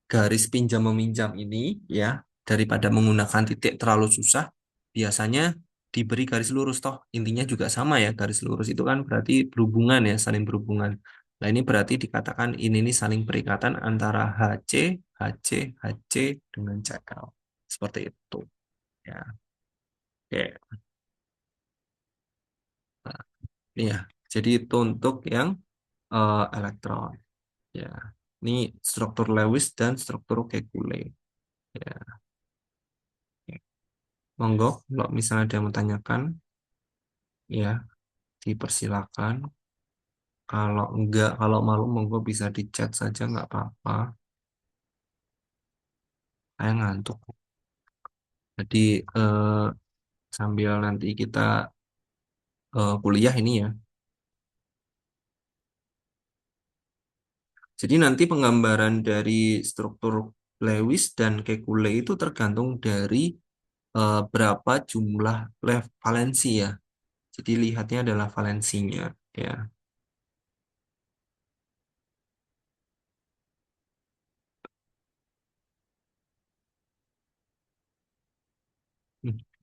garis pinjam meminjam ini ya, daripada menggunakan titik terlalu susah, biasanya diberi garis lurus toh. Intinya juga sama ya, garis lurus itu kan berarti berhubungan ya, saling berhubungan. Nah, ini berarti dikatakan ini nih saling berikatan antara HC, HC, HC dengan CL. Seperti itu ya. Oke. Nah, ini ya. Jadi itu untuk yang elektron ya. Ini struktur Lewis dan struktur Kekulé ya. Oke. Monggo, kalau misalnya ada yang mau tanyakan, ya dipersilakan. Kalau enggak, kalau malu monggo bisa di chat saja, nggak apa-apa. Saya ngantuk. Jadi sambil nanti kita kuliah ini ya. Jadi nanti penggambaran dari struktur Lewis dan Kekulé itu tergantung dari berapa jumlah valensi ya. Jadi lihatnya adalah valensinya ya.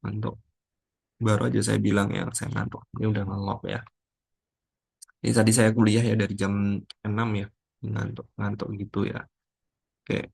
Ngantuk. Baru aja saya bilang ya, saya ngantuk. Ini udah ngangop ya. Ini tadi saya kuliah ya dari jam 6 ya. Ngantuk gitu ya. Oke.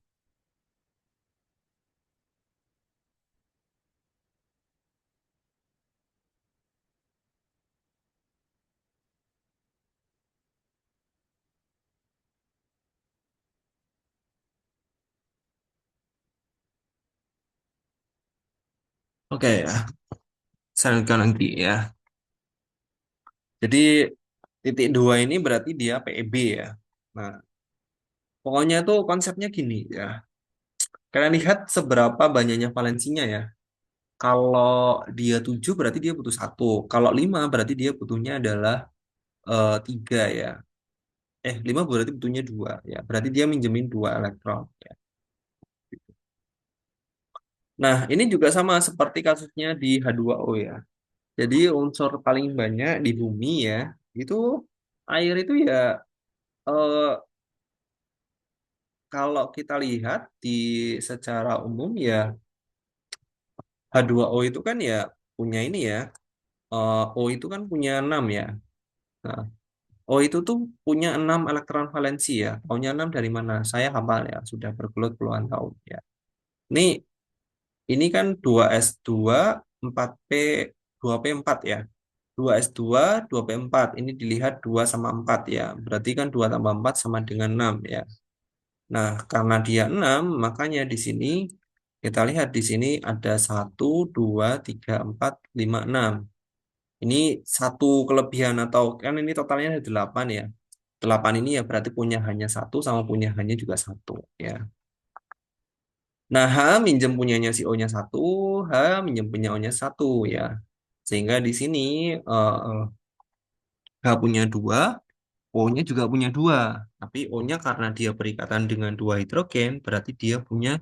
Oke ya. Saya lanjutkan lagi ya. Jadi titik dua ini berarti dia PEB ya. Nah, pokoknya tuh konsepnya gini ya. Kalian lihat seberapa banyaknya valensinya ya. Kalau dia 7 berarti dia butuh satu. Kalau 5 berarti dia butuhnya adalah 3 ya. 5 berarti butuhnya dua ya. Berarti dia minjemin dua elektron ya. Nah, ini juga sama seperti kasusnya di H2O ya. Jadi unsur paling banyak di bumi ya, itu air itu ya eh, kalau kita lihat di secara umum ya H2O itu kan ya punya ini ya, O itu kan punya 6 ya. Nah, O itu tuh punya 6 elektron valensi ya. Taunya 6 dari mana? Saya hafal ya, sudah bergelut puluhan tahun ya. Ini ini kan 2s2 4p 2p4 ya. 2s2 2p4 ini dilihat 2 sama 4 ya. Berarti kan 2 tambah 4 sama dengan 6 ya. Nah, karena dia 6 makanya di sini kita lihat di sini ada 1, 2, 3, 4, 5, 6. Ini satu kelebihan atau kan ini totalnya ada 8 ya. 8 ini ya berarti punya hanya satu sama punya hanya juga satu ya. Nah, H minjem punyanya si O-nya satu, H minjem punya O-nya satu ya. Sehingga di sini H punya dua, O-nya juga punya dua. Tapi O-nya karena dia berikatan dengan dua hidrogen, berarti dia punya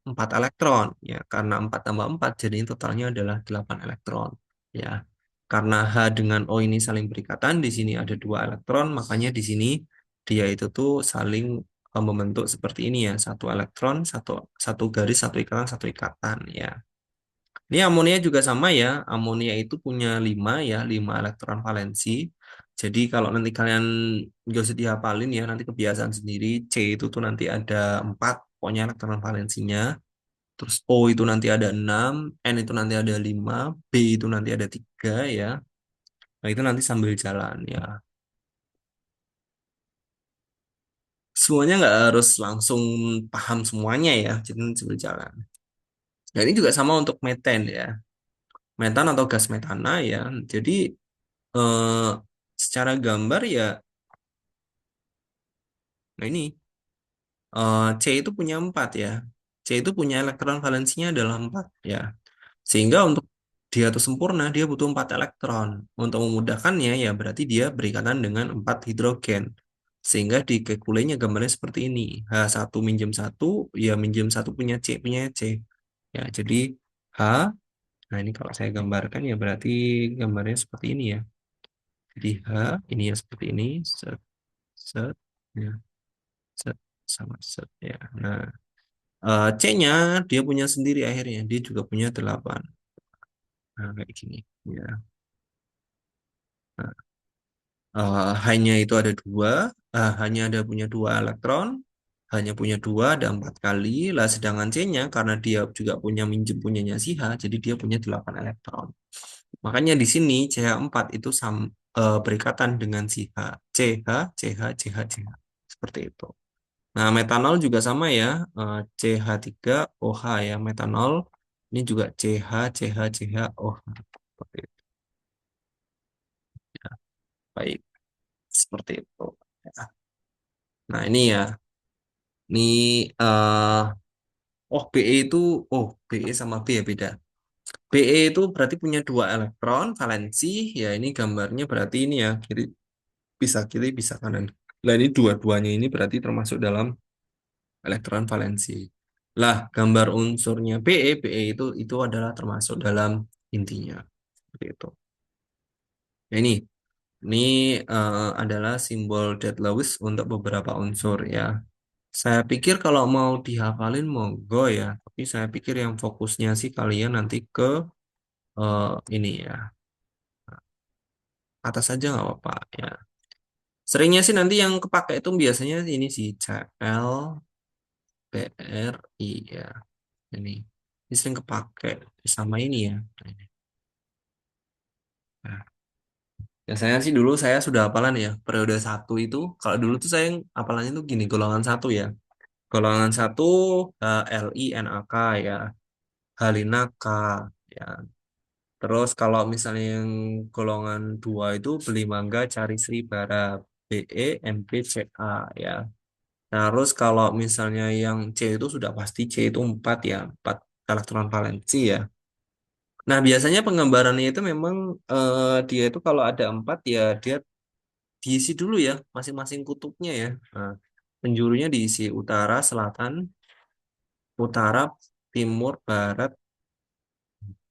4 elektron. Ya, karena 4 tambah 4, jadi totalnya adalah 8 elektron. Ya, karena H dengan O ini saling berikatan, di sini ada dua elektron, makanya di sini dia itu tuh saling membentuk seperti ini ya, satu elektron, satu satu garis, satu ikatan ya. Ini amonia juga sama ya. Amonia itu punya 5 ya, 5 elektron valensi. Jadi kalau nanti kalian gak usah dihafalin ya, nanti kebiasaan sendiri. C itu tuh nanti ada 4 pokoknya elektron valensinya. Terus O itu nanti ada 6, N itu nanti ada 5, B itu nanti ada 3 ya. Nah itu nanti sambil jalan ya. Semuanya nggak harus langsung paham semuanya ya, jadi nanti sambil jalan. Dan ini juga sama untuk metan ya. Metan atau gas metana ya. Jadi eh, secara gambar ya, nah ini. C itu punya 4 ya. C itu punya elektron valensinya adalah 4 ya. Sehingga untuk dia itu sempurna, dia butuh 4 elektron. Untuk memudahkannya ya berarti dia berikatan dengan 4 hidrogen. Sehingga di kekulenya gambarnya seperti ini. H1 minjem satu, ya minjem satu punya C. Ya, jadi H, nah ini kalau saya gambarkan ya berarti gambarnya seperti ini ya. Jadi H, ini ya seperti ini, set, set, ya, set, sama set, ya. Nah, C-nya dia punya sendiri akhirnya, dia juga punya 8. Nah, kayak gini. Ya. Nah, hanya itu ada dua, hanya ada punya 2 elektron, hanya punya dua, ada 4 kali. Lah sedangkan C-nya karena dia juga punya minjem punyanya si H, jadi dia punya 8 elektron. Makanya di sini CH4 itu berikatan dengan si H. CH, CH, CH, CH. Seperti itu. Nah, metanol juga sama ya, CH3, OH ya, metanol. Ini juga CH, CH, CH, OH. Seperti itu. Ya, baik, seperti itu. Ya. Nah, ini ya. Ini BE itu BE sama B ya beda. BE itu berarti punya 2 elektron valensi. Ya, ini gambarnya berarti ini ya, bisa kiri, bisa kanan. Nah, ini dua-duanya ini berarti termasuk dalam elektron valensi. Lah, gambar unsurnya BE itu adalah termasuk dalam intinya. Seperti itu. Nah, ini adalah simbol dead Lewis untuk beberapa unsur ya. Saya pikir kalau mau dihafalin monggo ya, tapi saya pikir yang fokusnya sih kalian nanti ke ini ya, atas saja nggak apa-apa ya. Seringnya sih nanti yang kepake itu biasanya ini sih CL, BRI ya. Ini sering kepake sama ini ya. Nah, biasanya sih dulu saya sudah hafalan ya periode satu itu. Kalau dulu tuh saya hafalannya tuh gini golongan satu ya. Golongan satu LINAK ya. Halina K ya. Terus kalau misalnya yang golongan dua itu beli mangga cari Sri Bara BEMPCA ya. Terus kalau misalnya yang C itu sudah pasti C itu 4 ya, 4 elektron valensi ya. Nah, biasanya penggambarannya itu memang dia itu kalau ada 4 ya dia diisi dulu ya masing-masing kutubnya ya. Nah, penjurunya diisi utara, selatan, utara, timur, barat,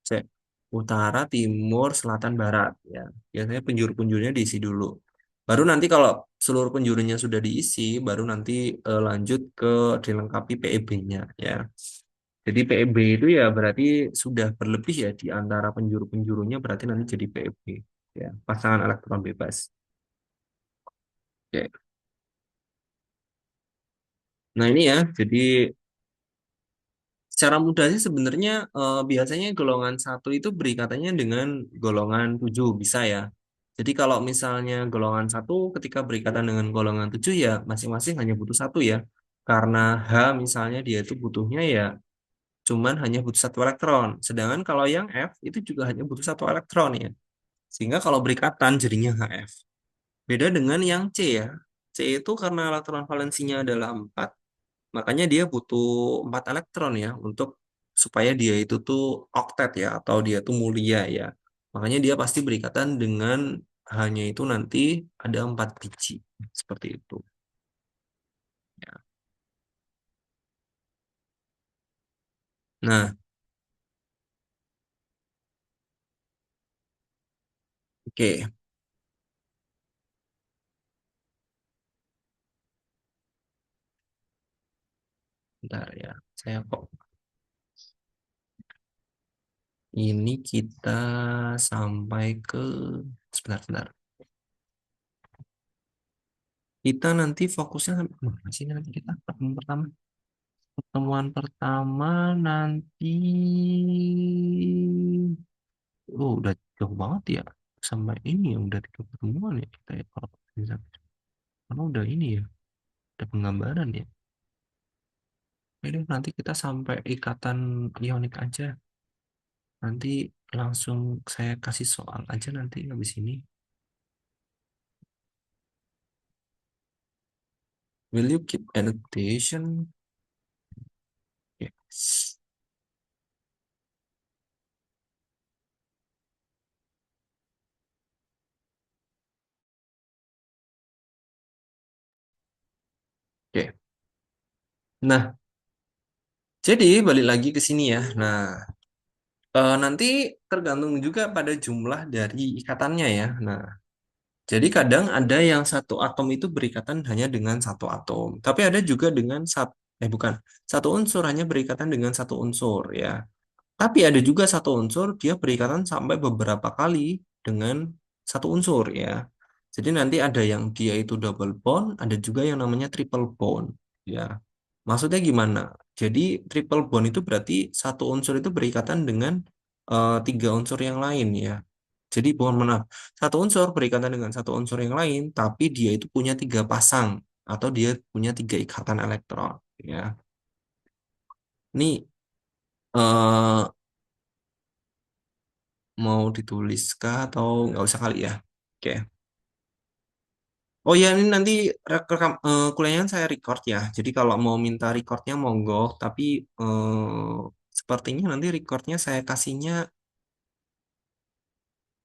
cek utara, timur, selatan, barat ya. Biasanya penjuru-penjurunya diisi dulu. Baru nanti kalau seluruh penjurunya sudah diisi, baru nanti lanjut ke dilengkapi PEB-nya ya. Jadi PEB itu ya berarti sudah berlebih ya di antara penjuru-penjurunya berarti nanti jadi PEB ya, pasangan elektron bebas. Oke. Nah ini ya, jadi secara mudah sih sebenarnya biasanya golongan satu itu berikatannya dengan golongan 7 bisa ya. Jadi kalau misalnya golongan satu ketika berikatan dengan golongan 7 ya masing-masing hanya butuh satu ya. Karena H misalnya dia itu butuhnya ya cuman hanya butuh 1 elektron. Sedangkan kalau yang F itu juga hanya butuh 1 elektron ya. Sehingga kalau berikatan jadinya HF. Beda dengan yang C ya. C itu karena elektron valensinya adalah 4, makanya dia butuh 4 elektron ya untuk supaya dia itu tuh oktet ya atau dia tuh mulia ya. Makanya dia pasti berikatan dengan hanya itu nanti ada 4 biji. Seperti itu. Ya. Nah, oke. Bentar ya. Saya kok ini kita sampai ke sebentar. Kita nanti fokusnya sampai mana sih nanti kita pertemuan pertama? Pertemuan pertama nanti, udah jauh banget ya. Sampai ini ya, udah 3 pertemuan ya kita ya. Kalau bisa. Karena udah ini ya, ada penggambaran ya. Jadi nanti kita sampai ikatan ionik aja. Nanti langsung saya kasih soal aja nanti habis ini. Will you keep annotation? Oke. Oke. Nah, jadi balik lagi ke sini ya. Nah, nanti tergantung juga pada jumlah dari ikatannya ya. Nah, jadi kadang ada yang satu atom itu berikatan hanya dengan satu atom. Tapi ada juga dengan bukan, satu unsur hanya berikatan dengan satu unsur ya. Tapi ada juga satu unsur dia berikatan sampai beberapa kali dengan satu unsur ya. Jadi nanti ada yang dia itu double bond, ada juga yang namanya triple bond ya. Maksudnya gimana? Jadi triple bond itu berarti satu unsur itu berikatan dengan tiga unsur yang lain ya. Jadi mohon maaf, satu unsur berikatan dengan satu unsur yang lain, tapi dia itu punya tiga pasang atau dia punya tiga ikatan elektron ya. Ini eh, mau dituliskah atau nggak usah kali ya? Oke. Oh ya, ini nanti kuliahnya saya record ya. Jadi kalau mau minta recordnya monggo, tapi sepertinya nanti recordnya saya kasihnya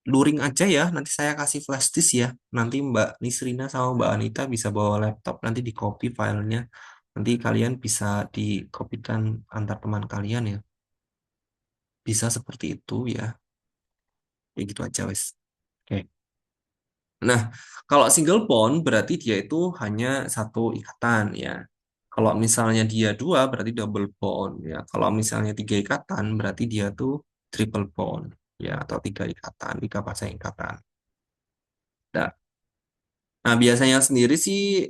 luring aja ya. Nanti saya kasih flash disk ya. Nanti Mbak Nisrina sama Mbak Anita bisa bawa laptop, nanti di copy filenya. Nanti kalian bisa dikopikan antar teman kalian ya. Bisa seperti itu ya. Ya gitu aja wes. Oke. Nah, kalau single bond berarti dia itu hanya satu ikatan ya. Kalau misalnya dia dua berarti double bond ya. Kalau misalnya tiga ikatan berarti dia tuh triple bond ya, atau tiga ikatan, tiga pasang ikatan. Nah, nah, biasanya sendiri sih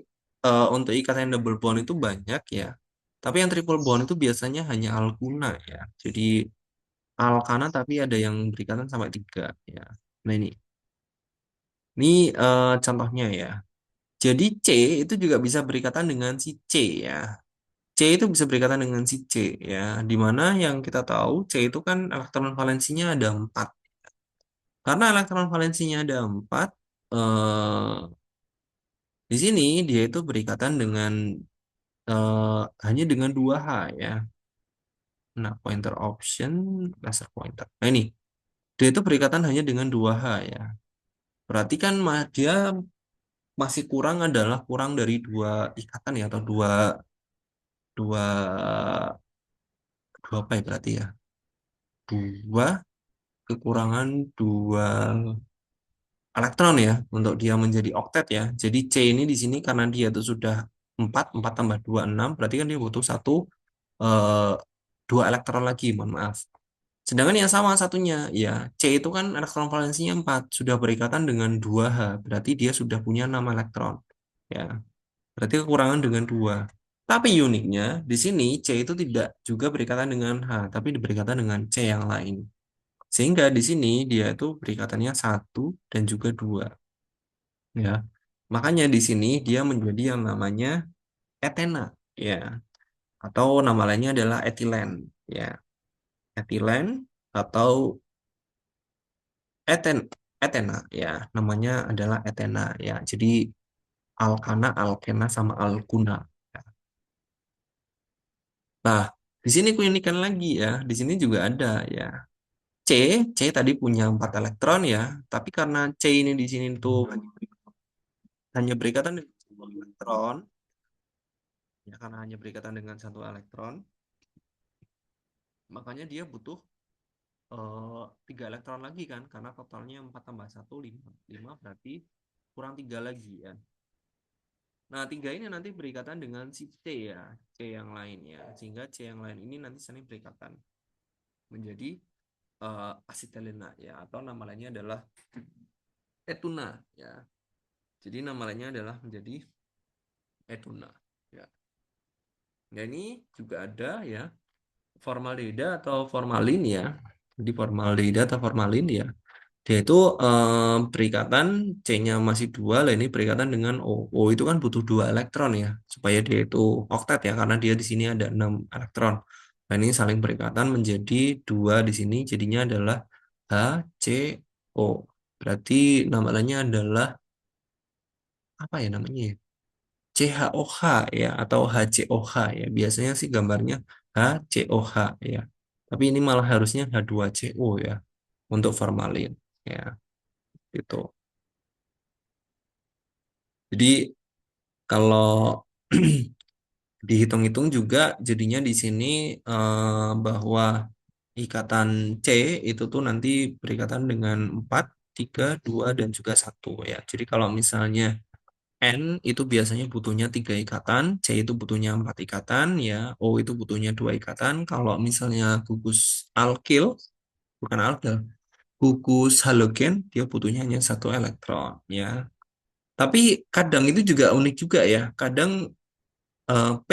untuk ikatan yang double bond itu banyak ya. Tapi yang triple bond itu biasanya hanya alkuna ya. Jadi alkana tapi ada yang berikatan sampai tiga ya. Nah ini contohnya ya. Jadi C itu juga bisa berikatan dengan si C ya. C itu bisa berikatan dengan si C ya. Di mana yang kita tahu C itu kan elektron valensinya ada 4. Karena elektron valensinya ada 4, eh, di sini dia itu berikatan dengan hanya dengan 2H ya. Nah, pointer option, laser pointer. Nah ini, dia itu berikatan hanya dengan 2H ya. Berarti kan dia masih kurang, adalah kurang dari dua ikatan ya, atau dua dua dua apa ya berarti ya? Dua kekurangan dua elektron ya untuk dia menjadi oktet ya. Jadi C ini di sini karena dia itu sudah 4 4 tambah 2 6, berarti kan dia butuh eh, dua elektron lagi, mohon maaf. Sedangkan yang sama satunya ya, C itu kan elektron valensinya 4 sudah berikatan dengan 2H, berarti dia sudah punya 6 elektron. Ya, berarti kekurangan dengan 2. Tapi uniknya di sini C itu tidak juga berikatan dengan H, tapi berikatan dengan C yang lain. Sehingga di sini dia itu berikatannya satu dan juga dua, ya. Makanya di sini dia menjadi yang namanya etena, ya, atau nama lainnya adalah etilen, ya. Etilen atau etena, ya, namanya adalah etena, ya. Jadi alkana, alkena sama alkuna. Ya. Nah, di sini keunikan lagi ya. Di sini juga ada ya. C, C tadi punya 4 elektron ya, tapi karena C ini di sini tuh hanya berikatan dengan satu elektron, ya, karena hanya berikatan dengan satu elektron, makanya dia butuh 3 elektron lagi kan, karena totalnya 4 tambah satu 5 5 berarti kurang 3 lagi ya. Nah, 3 ini nanti berikatan dengan si C ya, C yang lain ya, sehingga C yang lain ini nanti saling berikatan menjadi asetilena ya, atau nama lainnya adalah etuna ya. Jadi nama lainnya adalah menjadi etuna ya. Nah, ini juga ada ya formaldehida atau formalin ya. Jadi formaldehida atau formalin ya. Dia itu berikatan C-nya masih dua, lah ini berikatan dengan O. O itu kan butuh 2 elektron ya, supaya dia itu oktet ya, karena dia di sini ada 6 elektron. Nah, ini saling berikatan menjadi dua di sini, jadinya adalah HCO. Berarti nama lainnya adalah apa ya namanya ya? CHOH ya atau HCOH ya. Biasanya sih gambarnya HCOH ya. Tapi ini malah harusnya H2CO ya untuk formalin ya gitu. Jadi kalau dihitung-hitung juga jadinya di sini bahwa ikatan C itu tuh nanti berikatan dengan 4, 3, 2 dan juga satu ya. Jadi kalau misalnya N itu biasanya butuhnya 3 ikatan, C itu butuhnya 4 ikatan ya, O itu butuhnya 2 ikatan. Kalau misalnya gugus alkil, bukan alkil, gugus halogen dia butuhnya hanya satu elektron ya. Tapi kadang itu juga unik juga ya. Kadang P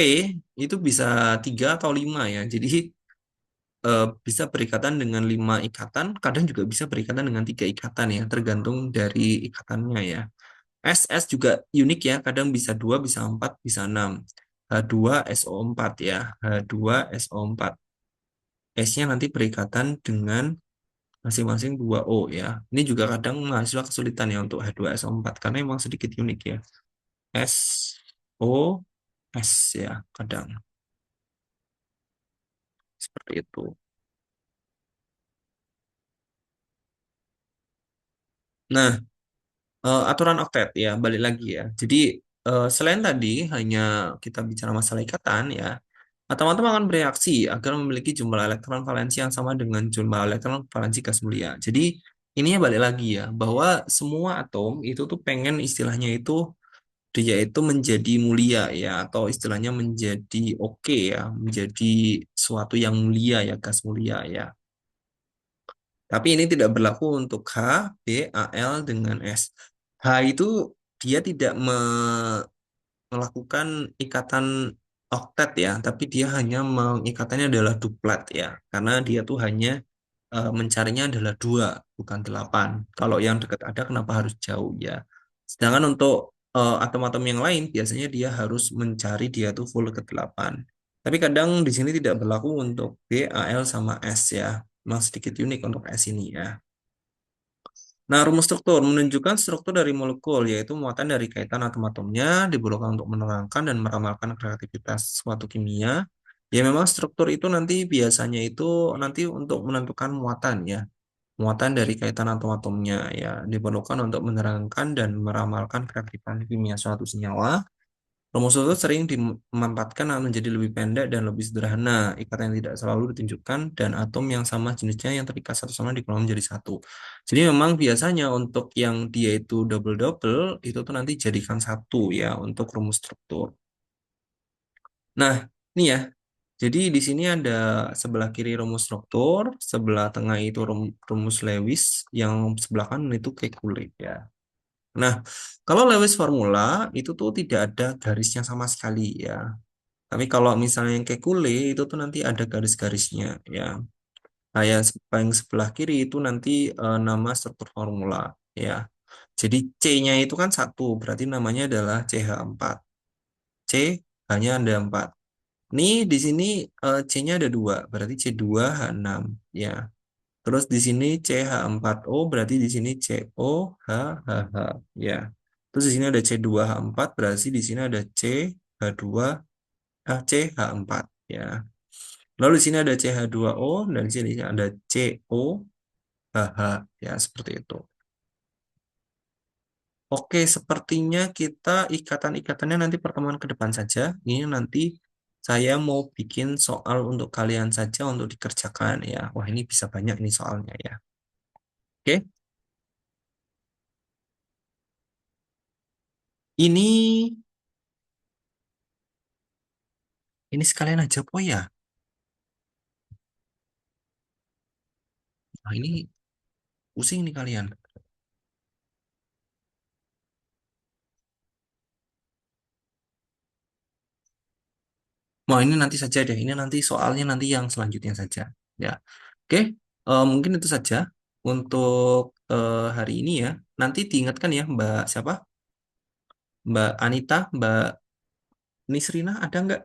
itu bisa 3 atau 5 ya. Jadi bisa berikatan dengan 5 ikatan, kadang juga bisa berikatan dengan 3 ikatan ya, tergantung dari ikatannya ya. SS juga unik ya, kadang bisa 2, bisa 4, bisa 6. H2SO4 ya, H2SO4. S-nya nanti berikatan dengan masing-masing 2O ya. Ini juga kadang mahasiswa kesulitan ya untuk H2SO4 karena emang sedikit unik ya. SO S ya, kadang seperti itu. Nah, aturan oktet ya, balik lagi ya. Jadi selain tadi hanya kita bicara masalah ikatan ya, atom-atom akan bereaksi agar memiliki jumlah elektron valensi yang sama dengan jumlah elektron valensi gas mulia. Jadi ininya balik lagi ya, bahwa semua atom itu tuh pengen istilahnya itu dia itu menjadi mulia ya, atau istilahnya menjadi oke ya, menjadi suatu yang mulia ya, gas mulia ya. Tapi ini tidak berlaku untuk H, B, Al dengan S. H itu dia tidak melakukan ikatan oktet ya, tapi dia hanya mengikatannya adalah duplet ya, karena dia tuh hanya mencarinya adalah 2, bukan 8. Kalau yang dekat ada, kenapa harus jauh ya? Sedangkan untuk atom-atom yang lain, biasanya dia harus mencari dia tuh full ke 8. Tapi kadang di sini tidak berlaku untuk B, Al, sama S ya. Memang sedikit unik untuk S ini ya. Nah, rumus struktur menunjukkan struktur dari molekul, yaitu muatan dari kaitan atom-atomnya diperlukan untuk menerangkan dan meramalkan reaktivitas suatu kimia. Ya, memang struktur itu nanti biasanya itu nanti untuk menentukan muatan ya. Muatan dari kaitan atom-atomnya ya diperlukan untuk menerangkan dan meramalkan reaktivitas kimia suatu senyawa. Rumus itu sering dimanfaatkan menjadi lebih pendek dan lebih sederhana. Ikatan yang tidak selalu ditunjukkan dan atom yang sama jenisnya yang terikat satu sama dikelola menjadi satu. Jadi memang biasanya untuk yang dia itu double-double itu tuh nanti jadikan satu ya untuk rumus struktur. Nah, ini ya. Jadi di sini ada sebelah kiri rumus struktur, sebelah tengah itu rumus Lewis, yang sebelah kanan itu Kekulé ya. Nah, kalau Lewis formula itu tuh tidak ada garisnya sama sekali ya. Tapi kalau misalnya yang Kekulé itu tuh nanti ada garis-garisnya ya. Nah, yang paling sebelah kiri itu nanti nama struktur formula ya. Jadi C-nya itu kan satu, berarti namanya adalah CH4. C hanya ada 4. Nih di sini C-nya ada 2, berarti C2H6 ya. Terus di sini CH4O, berarti di sini COHHH ya. Terus di sini ada C2H4, berarti di sini ada CH2 CH4 ya. Lalu di sini ada CH2O dan di sini ada COHH ya, seperti itu. Oke, sepertinya kita ikatan-ikatannya nanti pertemuan ke depan saja. Ini nanti saya mau bikin soal untuk kalian saja untuk dikerjakan ya. Wah, ini bisa banyak nih soalnya ya. Oke, ini sekalian aja po ya. Nah, ini pusing nih kalian. Mau ini nanti saja deh. Ini nanti soalnya nanti yang selanjutnya saja. Ya, oke. Mungkin itu saja untuk hari ini ya. Nanti diingatkan ya, Mbak siapa? Mbak Anita, Mbak Nisrina, ada nggak?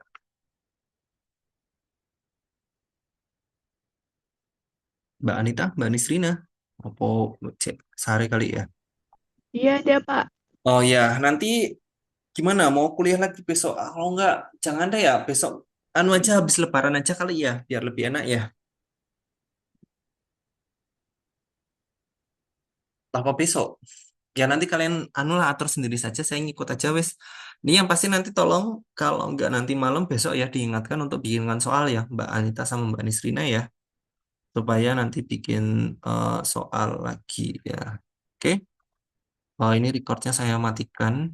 Mbak Anita, Mbak Nisrina? Apa cek sehari kali ya? Iya ada Pak. Oh ya, nanti Gimana? Mau kuliah lagi besok? Ah, kalau enggak, jangan deh ya. Besok anu aja habis lebaran aja kali ya, biar lebih enak ya. Apa besok? Ya nanti kalian anu lah atur sendiri saja. Saya ngikut aja wes. Ini yang pasti nanti tolong kalau enggak nanti malam besok ya diingatkan untuk bikinkan soal ya, Mbak Anita sama Mbak Nisrina ya, supaya nanti bikin soal lagi ya. Oke? Oh ini recordnya saya matikan.